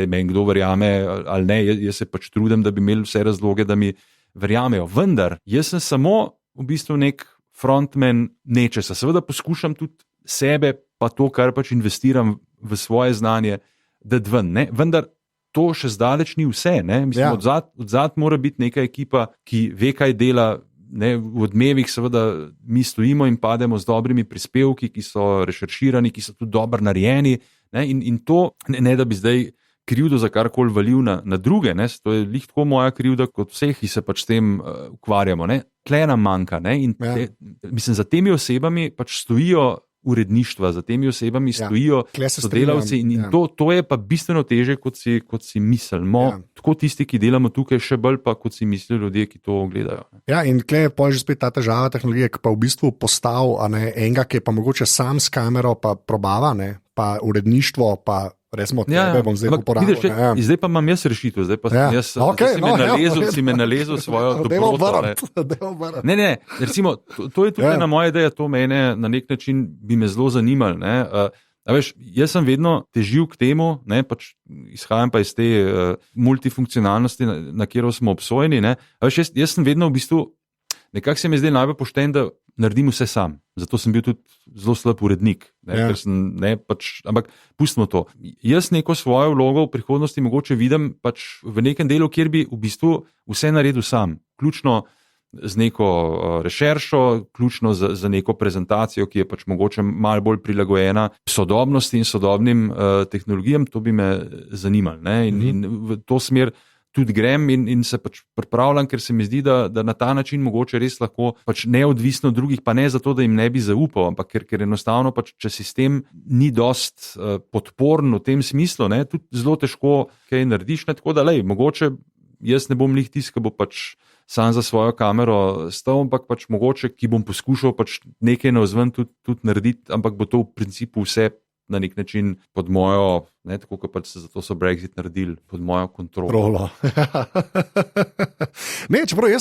meni kdo verjame ali ne, jaz se pač trudim, da bi imeli vse razloge, da mi verjamejo. Vendar, jaz sem samo v bistvu nek frontman nečesa. Seveda poskušam tudi sebe, pa to, kar pač investiram v svoje znanje, dati ven. Vendar, to še zdaleč ni vse. Mislim, odzad mora biti neka ekipa, ki ve, kaj dela. V Odmevih seveda mi stojimo in pademo z dobrimi prispevki, ki so rešerširani, ki so tudi dobro narejeni, in to ne da bi zdaj krivdo za karkoli valil na druge, to je lih tako moja krivda kot vseh, ki se pač s tem ukvarjamo. Tle nam manjka. Mislim, za temi osebami pač stojijo uredništva, za temi osebami stojijo sodelavci in to je pa bistveno teže, kot si mislimo. Tako tisti, ki delamo tukaj, še bolj pa, kot si mislijo ljudje, ki to gledajo. Ja, in tukaj je pa že spet ta težava tehnologije, ki pa v bistvu postal enega, ki je pa mogoče sam s kamero pa probava, pa uredništvo, pa resmo tebe bom zdaj uporabil. Zdaj pa imam jaz rešitev, zdaj pa si me nalezil svojo dobroto. Ne, recimo, to je tukaj na moja ideja, to mene na nek način bi me zelo zanimalo. Jaz sem vedno težil k temu, pač izhajam pa iz te multifunkcionalnosti, na katero smo obsojeni. Jaz sem vedno v bistvu, nekako se mi zdaj najbolj pošten, da naredim vse sam. Zato sem bil tudi zelo slab urednik. Ker sem, ampak pustimo to. Jaz neko svojo vlogo v prihodnosti mogoče vidim pač v nekem delu, kjer bi v bistvu vse naredil sam. Ključno z neko rešeršo, ključno za neko prezentacijo, ki je pač mogoče malo bolj prilagojena sodobnosti in sodobnim tehnologijam, to bi me zanimalo. In v to smer tudi grem in se pač pripravljam, ker se mi zdi, da na ta način mogoče res lahko pač neodvisno od drugih, pa ne zato, da jim ne bi zaupal, ampak ker enostavno pač, če sistem ni dost podporen v tem smislu, tudi zelo težko kaj narediš, tako da mogoče jaz ne bom lih tisk, ki bo pač sam za svojo kamero stal, ampak pač mogoče, ki bom poskušal pač nekaj navzven tudi narediti, ampak bo to v principu vse na nek način pod mojo, tako kot pač zato so Brexit naredili, pod mojo kontrolo. Čeprav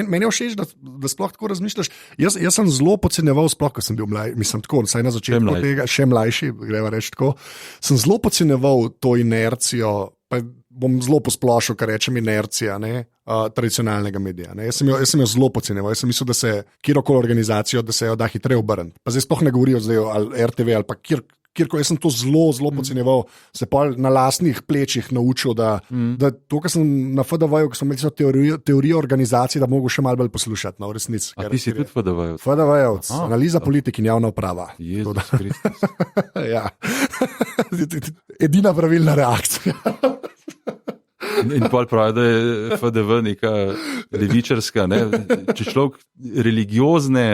meni je všeč, da sploh tako razmišljaš. Jaz sem zelo podcenjeval, sploh ko sem bil saj na začetku tega, še mlajši, greva reči tako, sem zelo podcenjeval to inercijo, pa bom zelo posplošil, kar rečem inercija, tradicionalnega medija. Jaz sem jo zelo podcenjeval. Jaz sem mislil, da se kjerkoli organizacijo, da se jo da hitreje obrniti. Pa zdaj sploh ne govorijo ali RTV ali pa kjerkoli. Jaz sem to zelo podcenjeval, se pa na lastnih plečih naučil, da to, kar sem na FDV-ju, ko smo imeli teorijo organizacije, da mogo še malo bolj poslušati, v resnici. A ti si tudi FDV-ju? FDV-ju, analiza politik in javna uprava. Jezus Kristus. Ja. Edina pravilna reakcija. In pol pravi, da je FDV neka levičarska, če človek religiozne,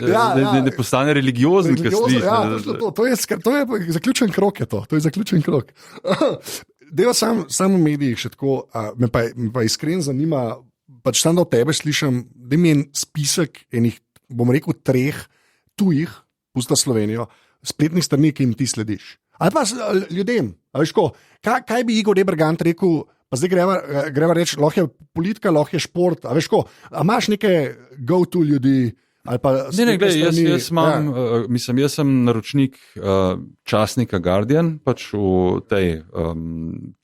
ne postane religiozen, kaj sliši. To je zaključen krog, to je zaključen krog. Deva sam v medijih še tako, me pa iskreno zanima, pač tam da od tebe slišam, da mi je en spisek enih, bom rekel, 3 tujih, pusta Slovenijo, spletnih strani, ki jim ti slediš. Ali pa ljudem, kaj bi Igor Bergant rekel, pa zdaj greva reči, lahko je politika, lahko je šport, a imaš neke go-to ljudi, ali pa jaz imam, jaz sem naročnik časnika Guardian, pač v tej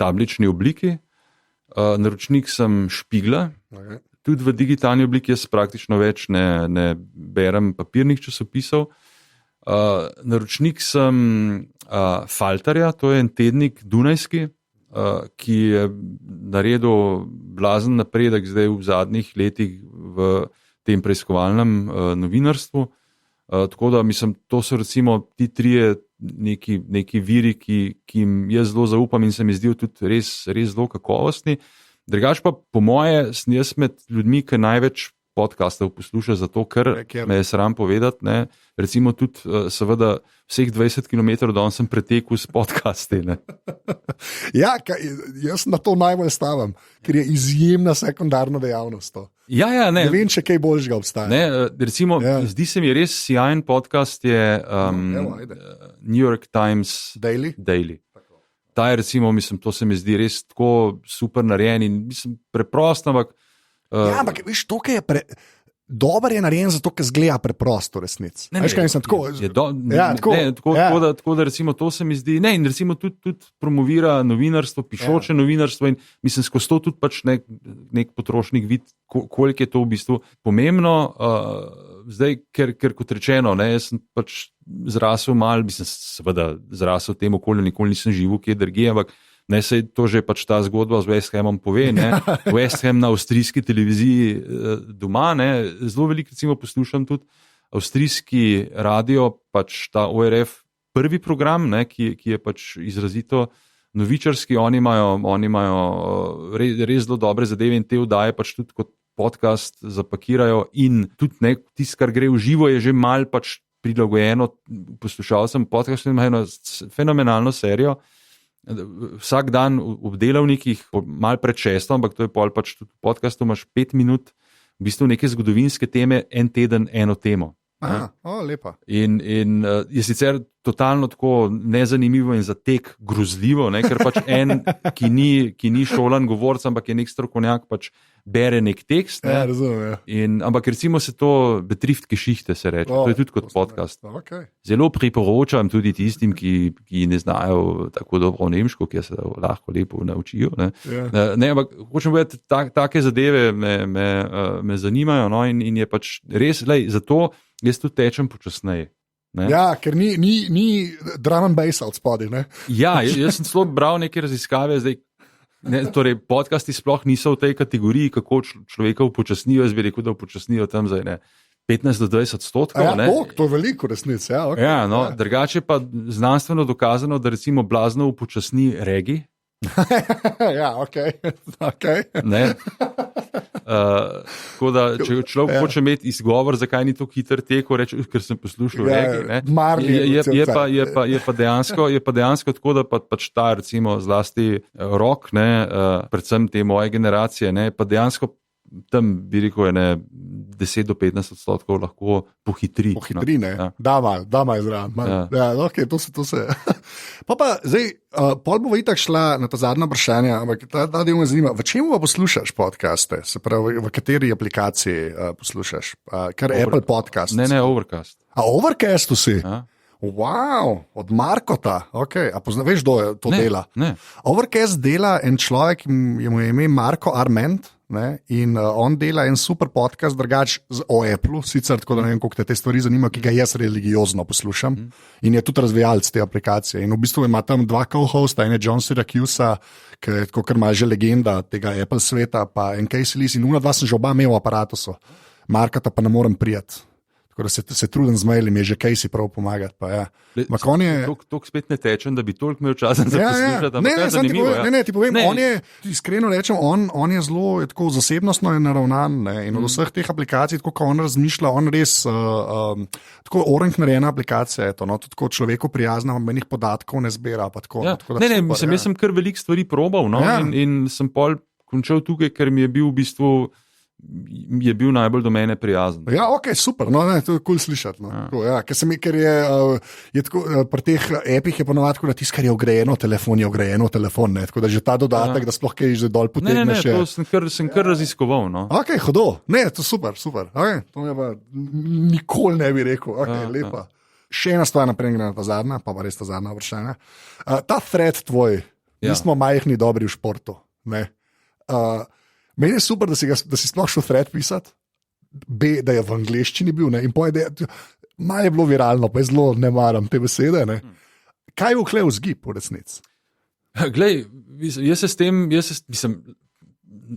tablični obliki, naročnik sem Špigla, tudi v digitalni obliki, jaz praktično več ne berem papirnih časopisov. Naročnik sem Faltarja, to je en tednik dunajski, ki je naredil blazen napredek zdaj v zadnjih letih v tem preiskovalnem novinarstvu. Tako da to so recimo ti 3 neki viri, ki jim jaz zelo zaupam in se mi zdijo tudi res zelo kakovostni. Drugače pa po moje sem jaz med ljudmi, ki največ podcastov posluša, zato ker me je sram povedati, recimo tudi seveda vseh 20 km danes sem pretekel s podcasti. Ja, jaz na to najbolj stavim, ker je izjemna sekundarna dejavnost to. Ne vem, če kaj boljšega obstaja. Recimo, zdi se mi res sjajen podcast je New York Times Daily. Ta je recimo, to se mi zdi res tako super narejen in preprost, ampak ampak veš, to, kaj je dober je narejen zato, ker zgleda preprosto resnic. Veš, kaj mislim, tako da recimo to se mi zdi, in recimo tudi promovira novinarstvo, pišoče novinarstvo in mislim, skozi to tudi pač nek potrošnik vidi, koliko je to v bistvu pomembno. Zdaj, ker kot rečeno, jaz sem pač zrasel malo, seveda zrasel v tem okolju, nikoli nisem živel kje drugje, ampak se je to že pač ta zgodba z West Hamom pove, West Ham na avstrijski televiziji doma, zelo veliko recimo poslušam tudi avstrijski radio, pač ta ORF prvi program, ki je pač izrazito novičarski, oni imajo res zelo dobre zadeve in te vdaje pač tudi kot podcast zapakirajo in tudi tisto, kar gre v živo, je že mal pač prilagojeno poslušalcem podcast, imajo eno fenomenalno serijo. Vsak dan v delavnikih, malo pred 6, ampak to je pač tudi v podcastu, imaš 5 minut, v bistvu neke zgodovinske teme, en teden, eno temo. Lepa. In je sicer totalno tako nezanimivo in za tek grozljivo, ker pač en, ki ni šolan govorc, ampak je nek strokovnjak, pač bere nek tekst. Ne? Ja, razumem. Ja. Ampak recimo se to Betriftgeschichte se reče, to je tudi kot podcast. Okay. Zelo priporočam tudi tistim, ki ne znajo tako dobro nemško, ki se lahko lepo naučijo. Ne, ampak hočem povedati, take zadeve me zanimajo, no, in je pač res, zato jaz tudi tečem počasneje. Ne? Ja, ker ni drum and bass od spodaj. Ja, jaz sem celo bral neke raziskave, torej podcasti sploh niso v tej kategoriji, kako človeka upočasnijo. Jaz bi rekel, da upočasnijo tam za 15 do 20%. Ja, to je veliko resnic. Ja, okay. Ja, no, drugače pa znanstveno dokazano, da recimo blazno upočasni regi. Ja, ok. Tako da, če človek hoče imeti izgovor, zakaj ni to hiter teko, reče, ker sem poslušal regi. Je pa dejansko tako, da pač ta, recimo, zlasti rock, predvsem te moje generacije, pa dejansko tam bi rekel, 10 do 15% lahko pohitri. Pohitri, ne? Ja. Da mal zraven. Ja, ok, to se. Pa zdaj, pol bo itak šla na ta zadnja vprašanja, ampak ta del me zanima, v čemu pa poslušaš podcaste? Se pravi, v kateri aplikaciji poslušaš? Kar Apple Podcast? Ne, Overcast. A Overcastu si? Ja. Wow, od Markota, ok. A veš, kdo je to dela? Ne. Overcast dela en človek, je mu ime Marko Arment, in on dela en super podcast, drugač o Apple, sicer tako, da ne vem, koliko te stvari zanimajo, ki ga jaz religiozno poslušam, in je tudi razvijalec te aplikacije. In v bistvu ima tam dva co-hosta, en je John Syracuse, ki je tako, kar ima že legenda tega Apple sveta, pa en Casey List, in dva sem že oba imel v aparatusu. Markata pa ne morem prijeti. Tako da se trudim z maili, mi je že Casey prav pomagati. Ja. Toliko spet ne tečem, da bi toliko imel časa za poslušati. Ne, ti povem, on je, iskreno rečem, on je zelo tako zasebnostno naravnan, in od vseh teh aplikacij, tako kot on razmišlja, on res tako oranž narejena aplikacija je to, tako človeku prijazna, menih podatkov ne zbira. Jaz sem kar veliko stvari probal, in sem pol končal tukaj, ker mi je bil v bistvu najbolj do mene prijazen. Ja, ok, super, to je cool slišati. Ker je tako, pri teh appih je ponovadi tako, da tisto, kar je ogrejeno telefon, tako da že ta dodatek, da sploh kaj že dol potegneš. Ne, to sem kar raziskoval. Ok, hodo, to super. Okay, to mi pa nikoli ne bi rekel, lepa. Še ena stvar naprej, ta zadnja, pa res ta zadnja vprašanja. Ta thread tvoj, mi smo majhni dobri v športu, meni je super, da si sploh šel thread pisati, da je v angleščini bil, in malo je bilo viralno, pa je zelo ne maram te besede. Kaj je vklej vzgib v resnici? Glej, jaz se s tem, mislim,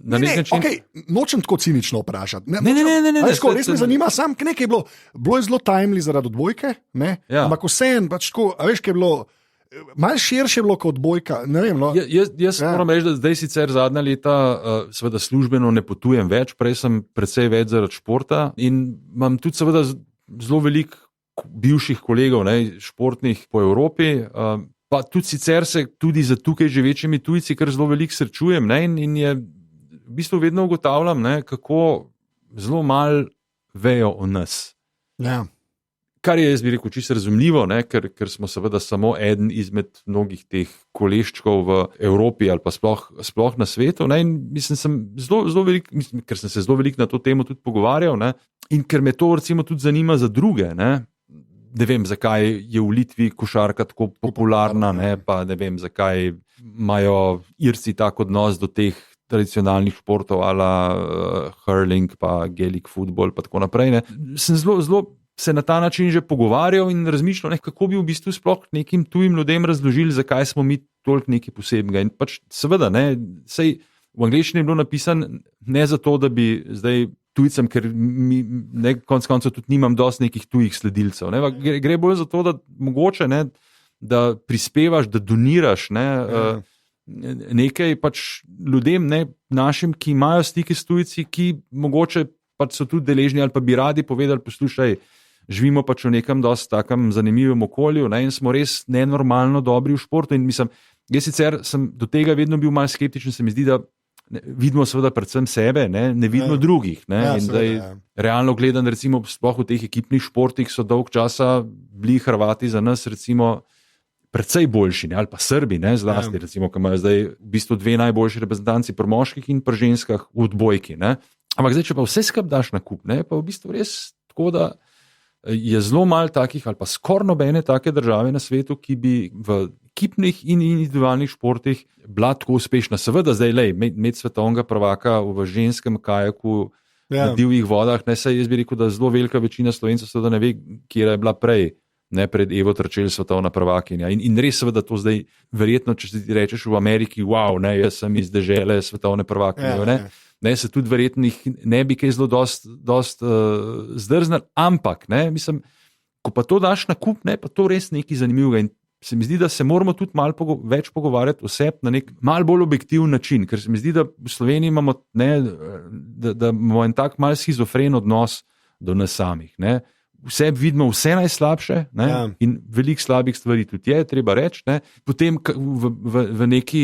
na nek način... Okay, nočem tako cinično vprašati. Ne. Res me zanima, sam nekaj je bilo je zelo timely zaradi odbojke, ampak vseeno, pač tako, a veš, kaj je bilo... Malo širše je bilo kot odbojka. Jaz moram reči, da zdaj sicer zadnja leta seveda službeno ne potujem več, prej sem precej več zaradi športa in imam tudi seveda zelo veliko bivših kolegov, športnih po Evropi, pa tudi sicer se tudi za tukaj živečimi tujci kar zelo veliko srečujem, in je v bistvu vedno ugotavljam, kako zelo malo vejo o nas. Ja. Kar je, jaz bi rekel, čisto razumljivo, ker smo seveda samo eden izmed mnogih teh koleščkov v Evropi ali pa sploh na svetu. In mislim, ker sem se zelo veliko na to temo tudi pogovarjal, in ker me to recimo tudi zanima za druge. Ne vem, zakaj je v Litvi košarka tako popularna, pa ne vem, zakaj imajo Irci tak odnos do teh tradicionalnih športov, ala hurling, pa gaelic football, pa tako naprej. Sem zelo se na ta način že pogovarjal in razmišljal, kako bi v bistvu sploh nekim tujim ljudem razložili, zakaj smo mi toliko nekaj posebnega. In pač seveda, sej v angleščini je bilo napisano ne zato, da bi zdaj tujcem, ker konec koncev tudi nimam dosti nekih tujih sledilcev. Gre bolj za to, da mogoče, da prispevaš, da doniraš nekaj pač ljudem, našim, ki imajo stike s tujci, ki mogoče pač so tudi deležni ali pa bi radi povedali, poslušaj, živimo pač v nekem dosti takem zanimivem okolju, in smo res nenormalno dobri v športu. In mislim, jaz sicer sem do tega vedno bil malo skeptičen, se mi zdi, da vidimo seveda predvsem sebe, ne vidimo drugih. In zdaj, realno gledan, recimo, sploh v teh ekipnih športih so dolg časa bili Hrvati za nas, recimo, precej boljši, ne? Ali pa Srbi, ne? Zlasti, recimo, ki imajo zdaj v bistvu 2 najboljši reprezentanci pri moških in pri ženskah v odbojki. Ne? Ampak zdaj, če pa vse skupaj daš na kup, ne? Pa v bistvu res tako, da je zelo malo takih, ali pa skoraj nobene take države na svetu, ki bi v ekipnih in individualnih športih bila tako uspešna. Seveda zdaj, imeti svetovnega prvaka v ženskem kajaku na divjih vodah, ne, saj jaz bi rekel, da zelo velika večina Slovencev seveda ne ve, kje je bila prej, ne, pred Evo Terčelj svetovna prvakinja. In res seveda to zdaj, verjetno, če ti rečeš v Ameriki, wow, ne, jaz sem iz dežele svetovne prvakinje, ne, se tudi verjetno ne bi kaj zelo dost zdrznal, ampak, ne, mislim, ko pa to daš na kup, ne, pa to res nekaj zanimivega in se mi zdi, da se moramo tudi malo več pogovarjati o sebi na nek malo bolj objektiven način, ker se mi zdi, da v Sloveniji imamo, ne, da imamo en tak mal schizofren odnos do nas samih. Ne. Vse vidimo vse najslabše, ne, in veliko slabih stvari tudi je, treba reči. Ne. Potem v neki,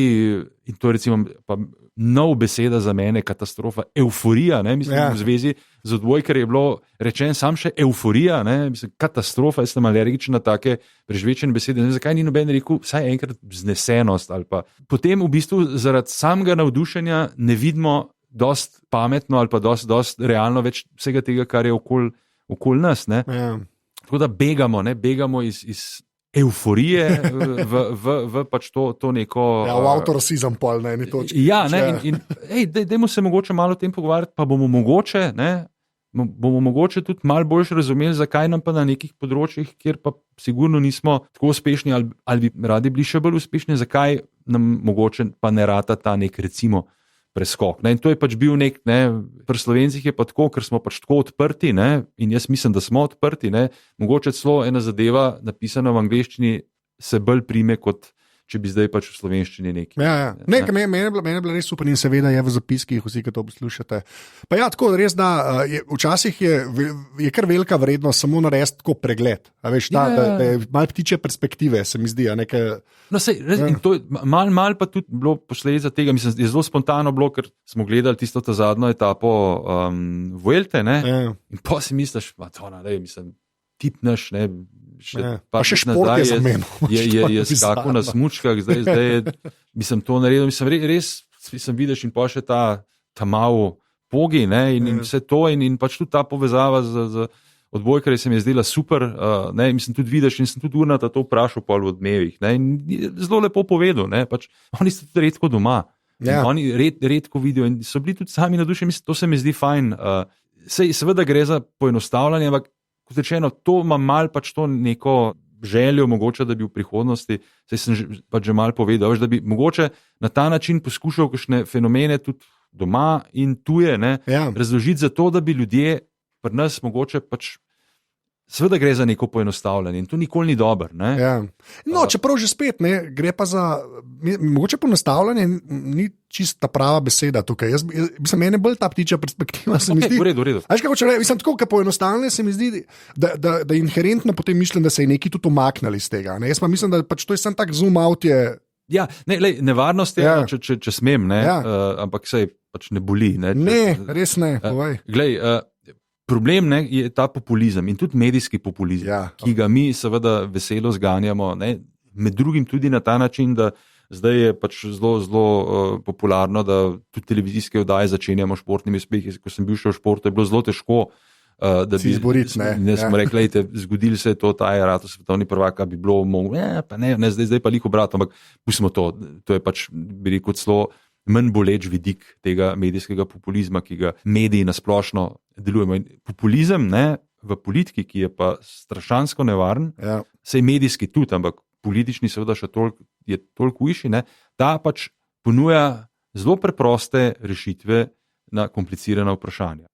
in to recimo pa nov beseda za mene, katastrofa, euforija, ne, mislim, v zvezi z odbojkar je bilo rečen sam še euforija, ne, mislim, katastrofa, jaz sem alergičen na take prežvečene besede, ne, zakaj ni noben rekel vsaj enkrat vznesenost ali pa. Potem v bistvu zaradi samega navdušenja ne vidimo dost pametno ali pa dost realno več vsega tega, kar je okoli nas, ne. Tako da begamo iz euforije v pač to neko... Ja, v avtorasizem pol na eni točki. Ja, ne, dajmo se mogoče malo o tem pogovarjati, pa bomo mogoče tudi malo boljše razumeli, zakaj nam pa na nekih področjih, kjer pa sigurno nismo tako uspešni ali bi radi bili še bolj uspešni, zakaj nam mogoče pa ne rata ta nek recimo preskok. Ne? In to je pač bil nek, ne, pri Slovencih je pa tako, ker smo pač tako odprti, ne, in jaz mislim, da smo odprti, ne, mogoče celo ena zadeva napisana v angleščini se bolj prime, kot če bi zdaj pač v slovenščini nekaj. Ja. Mene je bila res super in seveda je v zapiskih, vsi, ki to poslušate. Pa ja, tako res, da včasih je kar velika vrednost samo narediti tako pregled. A veš, da je malo ptiče perspektive, se mi zdi. No, sej, in to je malo pa tudi bilo posledica tega, mislim, je zelo spontano bilo, ker smo gledali tisto ta zadnjo etapo Vuelte, ne, in pa si misliš, mislim, tip naš, ne, pa še šport je za meno. Je skakal na smučkah, zdaj je, mislim, to naredil, mislim, res, vidiš in pa še ta malo pogi, ne, in vse to, in pač tudi ta povezava z odbojkarji se mi je zdela super, ne, mislim, tudi vidiš in sem tudi Urnata to vprašal pol v Odmevih, ne, in zelo lepo povedal, ne, pač oni so tudi redko doma, oni redko vidijo in so bili tudi sami nadušeni, to se mi zdi fajn, seveda gre za poenostavljanje, ampak kot rečeno, to ima mal pač to neko željo, mogoče, da bi v prihodnosti, saj sem pač že mal povedal, da bi mogoče na ta način poskušal kakšne fenomene tudi doma in tuje, ne, razložiti za to, da bi ljudje pri nas mogoče pač, seveda gre za neko poenostavljanje in to nikoli ni dobro. No, čeprav že spet, ne, gre pa za, mogoče poenostavljanje ni čista prava beseda tukaj. Mislim, meni bolj ta ptičja perspektiva se mi zdi. V redu. Veš, kako če mislim, tako, ker poenostavljanje se mi zdi, da inherentno potem mislim, da se je neki tudi umaknili iz tega. Ne? Jaz pa mislim, da pač to je samo tak zoom out je. Ja, nevarnost je, če smem, ne, ampak sej pač ne boli. Ne, res ne, povej. Glej, problem, ne, je ta populizem in tudi medijski populizem, ki ga mi seveda veselo zganjamo, ne, med drugim tudi na ta način, da zdaj je pač zelo popularno, da tudi televizijske oddaje začenjamo športnimi uspehi. Ko sem bil še v športu, je bilo zelo težko, da bi izboriti, ne smo rekli, zgodili se je to, ta je rato svetovni prvak, bi bilo pa ne, zdaj pa liko obratno, ampak pustimo to je pač, bi rekel, celo manj boleč vidik tega medijskega populizma, ki ga mediji nasplošno delujemo. In populizem, ne, v politiki, ki je pa strašansko nevaren, sej medijski tudi, ampak politični seveda še toliko višji, ne, ta pač ponuja zelo preproste rešitve na komplicirana vprašanja.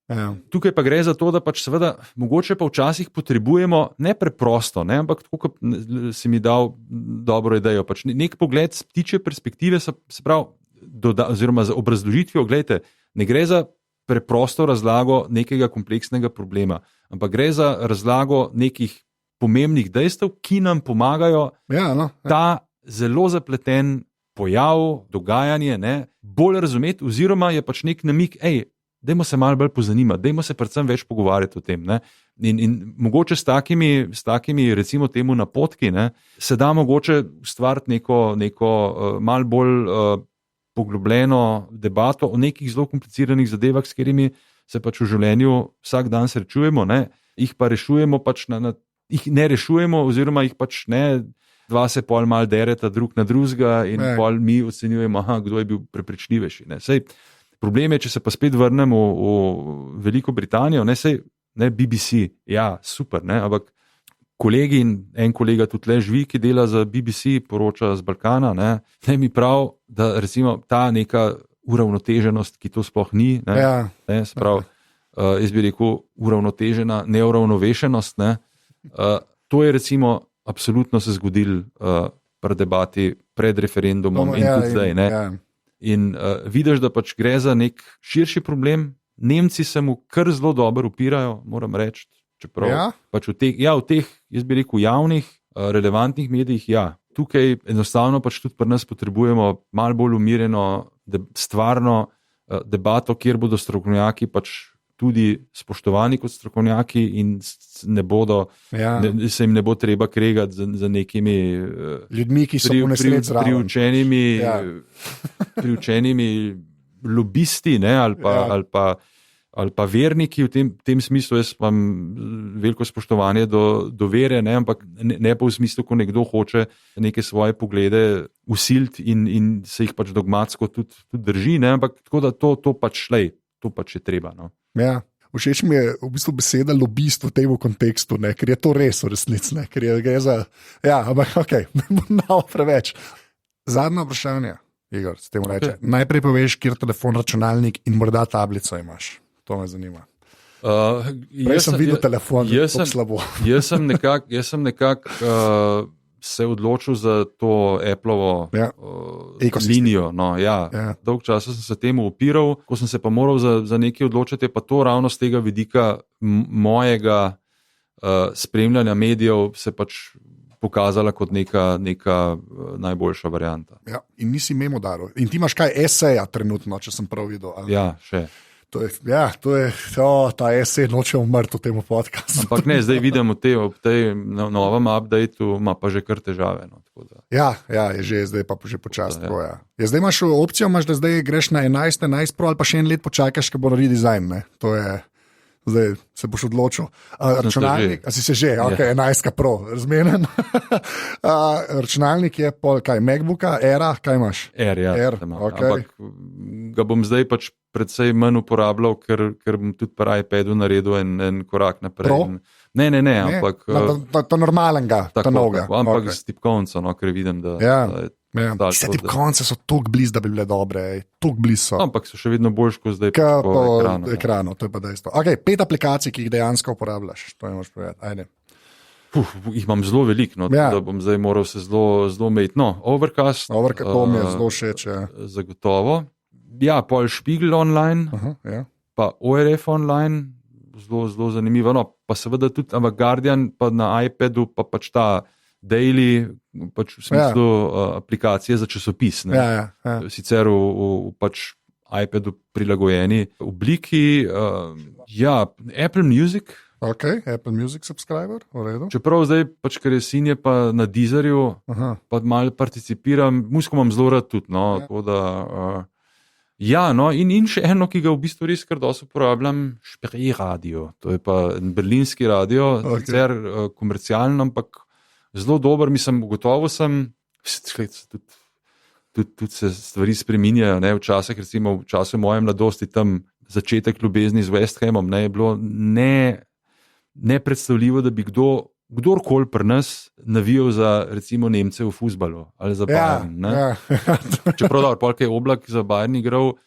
Tukaj pa gre za to, da pač seveda mogoče pa včasih potrebujemo ne preprosto, ne, ampak tako, kot si mi dal dobro idejo, pač nek pogled z ptičje perspektive, se pravi, oziroma z obrazložitvijo, gledajte, ne gre za preprosto razlago nekega kompleksnega problema, ampak gre za razlago nekih pomembnih dejstev, ki nam pomagajo ta zelo zapleten pojav, dogajanje, ne, bolj razumeti, oziroma je pač nek namik, dajmo se malo bolj pozanimati, dajmo se predvsem več pogovarjati o tem. Ne. In mogoče s takimi recimo temu napotki, ne, se da mogoče ustvariti neko malo bolj poglobljeno debato o nekih zelo kompliciranih zadevah, s katerimi se pač v življenju vsak dan srečujemo, ne, jih pa rešujemo pač jih ne rešujemo oziroma jih pač ne, dva se pol mal dereta drug na drugega in pol mi ocenjujemo, kdo je bil prepričljivejši. Sej, problem je, če se pa spet vrnemo v Veliko Britanijo, ne BBC, ja, super, ne, ampak kolegi in en kolega tudi le živi, ki dela za BBC, poroča z Balkana, ne mi prav, da recimo ta neka uravnoteženost, ki to sploh ni, jaz bi rekel uravnotežena neuravnovešenost, to je recimo absolutno se zgodilo pri debati pred referendumom in tudi zdaj. In vidiš, da pač gre za nek širši problem. Nemci se mu kar zelo dobro upirajo, moram reči, čeprav pač v teh, jaz bi rekel, javnih, relevantnih medijih, tukaj enostavno pač tudi pri nas potrebujemo malo bolj umirjeno, stvarno debato, kjer bodo strokovnjaki pač tudi spoštovani kot strokovnjaki in se jim ne bo treba kregati za nekimi ljudmi, ki so priučenimi lobisti, ne, ali pa verniki v tem smislu. Jaz imam veliko spoštovanje do vere, ne, ampak ne pa v smislu, ko nekdo hoče neke svoje poglede usiliti in se jih pač dogmatsko tudi drži, ne, ampak tako da to pač je treba. No. Ja. Všeč mi je v bistvu beseda lobist v tem kontekstu, ne, ker je to res v resnici, ne, ker je za... Ja, ampak ne bo preveč. Zadnje vprašanje, Igor, s tem reče. Najprej poveš, kjer telefon, računalnik in morda tablico imaš. To me zanima. Prej sem videl telefon, to slabo. Jaz sem nekako se odločil za to Appleovo linijo. Dolg časa sem se temu upiral, ko sem se pa moral za nekaj odločiti, pa to ravno z tega vidika mojega spremljanja medijev se pač pokazala kot neka najboljša varianta. Ja, in nisi memo daril. In ti imaš kaj eseja trenutno, če sem prav videl? Ali? Ja, še. Ta esej noče umrti v tem podcastu. Ampak ne, zdaj vidim v tej novem updateu ima pa že kar težave. No, ja, je že, zdaj pa že počasno. Ja. Zdaj imaš opcijo, da zdaj greš na 11 Pro ali pa še en let počakaš, ko bo redesign. Ne? To je... Zdaj se boš odločil. Računalnik, a si se že, okay, 11 Pro, razmenen. Računalnik je pol, kaj, MacBooka, Era, kaj imaš? Air, okay. Ampak ga bom zdaj pač predvsej manj uporabljal, ker bom tudi pri iPadu naredil en korak naprej. Pro? Ne, ampak... To normalnega, ta novega. Ampak z tipkovnico, no, ker vidim, da... Vse tipkovnice so toliko blizu, da bi bile dobre, toliko blizu. Ampak so še vedno boljši, kot zdaj po ekranu. To je pa dejstvo. Okay, 5 aplikacij, ki jih dejansko uporabljaš, to imaš povedati. Ajde. Jih imam zelo veliko, da bom zdaj moral se zelo omejiti. No, Overcast. To mi je zelo všeč. Zagotovo. Ja, pol Spiegel online, pa ORF online, zelo zanimivo. No, pa seveda tudi Guardian, pa na iPadu, pa pač ta Daily, pač v smislu aplikacije za časopis. Ja. Sicer v pač iPadu prilagojeni obliki. Apple Music. Ok, Apple Music subscriber, v redu. Čeprav zdaj, pač, ker je sin je pa na Deezerju, pa malo participiram, muziko imam zelo rad tudi, no, tako da... in še eno, ki ga v bistvu res kar dosti uporabljam, Spree Radio. To je pa berlinski radio, sicer komercialen, ampak zelo dober, mislim, gotovo sem, tudi se stvari spreminjajo, ne, včasih, recimo v času moje mladosti, tam začetek ljubezni z West Hamom, ne, je bilo nepredstavljivo, da bi kdorkoli pri nas navijal za, recimo, Nemce v fuzbalu ali za Bayern. Čeprav polk je Oblak za Bayern igral,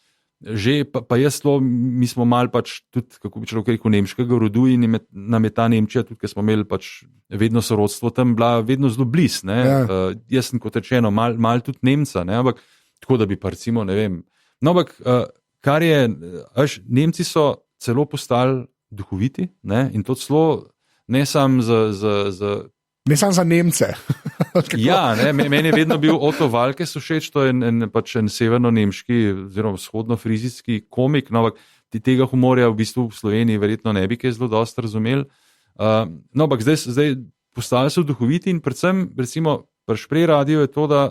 že pa jaz mi smo mal pač tudi, kako bi človek rekel, nemškega rodu in nam je ta Nemčija, tudi ker smo imeli pač vedno sorodstvo tam, bila vedno zelo bliz. Jaz sem kot rečeno mal tudi Nemca, ne, ampak tako da bi pa recimo, ne vem. No, ampak kar je, Nemci so celo postali duhoviti, ne, in to celo ne sam ne samo za Nemce. Ja, ne, meni je vedno bil Otto Walkes všeč, to je en severno-nemški oziroma vzhodno-frizijski komik, no, ampak tega humorja v bistvu v Sloveniji verjetno ne bi kaj zelo dosti razumeli, No, ampak zdaj postali so duhoviti in predvsem, recimo, pri Šprej radiu je to, da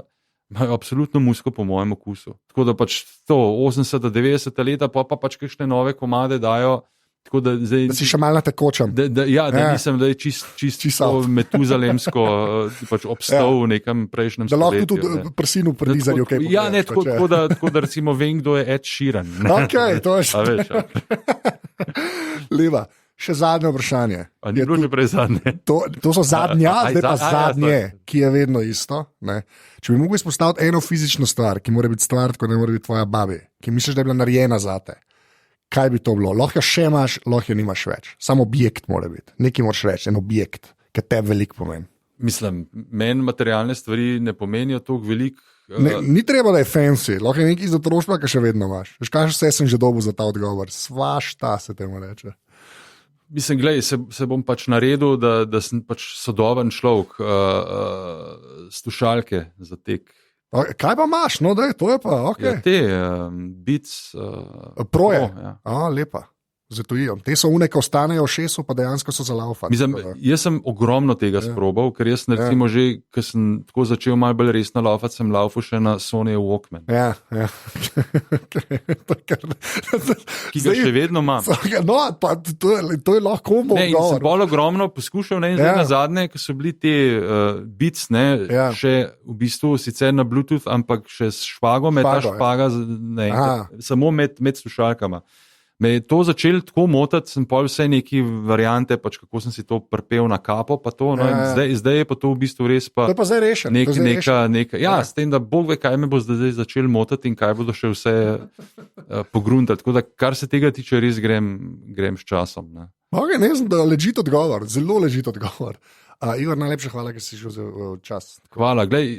imajo absolutno muziko po mojem okusu. Tako da pač to 80-90 leta, pa pač kakšne nove komade dajo. Tako da si še malo na tekočem. Da nisem, da je čisto metuzalemsko pač obstal v nekem prejšnjem stoletju. Da lahko tudi prsinu predizarju kaj povedeš. Ja, ne, tako da recimo vem, kdo je Ed Sheeran. Ok, to je še. Leva. Še zadnje vprašanje. A ni bilo že prej zadnje? To so zadnje, zdaj pa zadnje, ki je vedno isto. Ne? Če bi mogel izpostaviti eno fizično stvar, ki mora biti stvar, tako da ne mora biti tvoja babi, ki misliš, da je bila narejena zate, kaj bi to bilo? Lahko še imaš, lahko nimaš več. Samo objekt mora biti. Nekaj moraš reči, en objekt, ki tebi veliko pomeni. Mislim, meni materialne stvari ne pomenijo toliko veliko. Ni treba, da je fancy, lahko je nekaj iz otroštva, ki še vedno imaš. Veš, kaj vse sem že dobil za ta odgovor? Svašta se temu reče. Mislim, gledaj, se bom pač naredil, da sem pač sodoben človek, slušalke za tek. Kaj pa imaš? No, daj, to je pa, ok. Ja, te Beats. Proje? Ja. Lepa. Zatojijo. Te so une, ko ostanejo v šesu, pa dejansko so za laufati. Mislim, jaz sem ogromno tega sprobal, ker jaz recimo že, ko sem tako začel malo bolj resno laufati, sem laufal še na Sony Walkman. Ja. Ki ga še vedno imam. No, pa to je lahko kombo. Ne, in sem bolj ogromno poskušal, ne, in zdaj na zadnje, ko so bili te Beats, ne, še v bistvu sicer na Bluetooth, ampak še s špagom, ta špaga, ne, samo med slušalkama. Me je to začelo tako motiti, sem pa vse neki variante, pač kako sem si to pripel na kapo, pa to, no, in zdaj je pa to v bistvu res pa... To je pa zdaj rešeno. S tem, da Bog ve, kaj me bo zdaj začel motiti in kaj bodo še vse pogruntati. Tako da, kar se tega tiče, res grem s časom. Ne. Okay, ne znam, da ležit odgovor, zelo ležit odgovor. Igor, najlepša hvala, ker si že vzel čas. Hvala. Glej,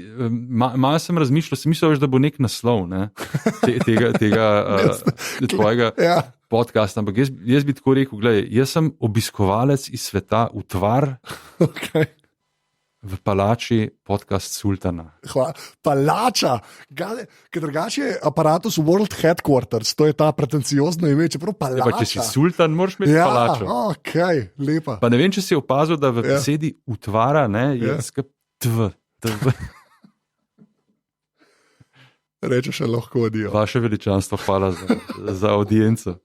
malo sem razmišljal, sem mislil, da bo nek naslov tega tvojega podcasta, ampak jaz bi tako rekel, glej, jaz sem obiskovalec iz sveta Utvar v palači podcast Sultana. Palača, ker drugače je aparatus World Headquarters, to je ta pretenciozno ime, čeprav palača. Pa če si sultan, moraš imeti palačo. Ja, ok, lepa. Pa ne vem, če si opazil, da v besedi utvara, ne, je tv. Reče še lahko odijo. Vaše veličanstvo, hvala za audienco.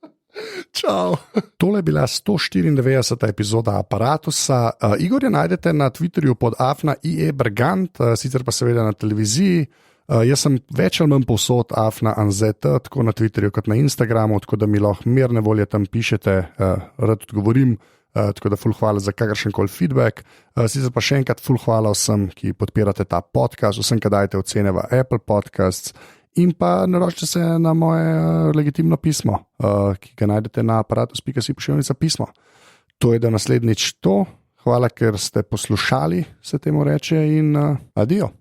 Čau. Tole je bila 194. epizoda Aparatusa. Igorja najdete na Twitterju pod @IE_Bergant, sicer pa seveda na televiziji. Jaz sem več ali manj povsod @ANZT, tako na Twitterju kot na Instagramu, tako da mi lahko mirne volje tam pišete, rad odgovorim, tako da ful hvala za kakršenkoli feedback. Sicer pa še enkrat ful hvala vsem, ki podpirate ta podcast, vsem, ki dajete ocene v Apple Podcasts. In pa naročite se na moje legitimno pismo, ki ga najdete na aparatus.si/pismo. To je do naslednjič to. Hvala, ker ste poslušali, se temu reče, in adijo.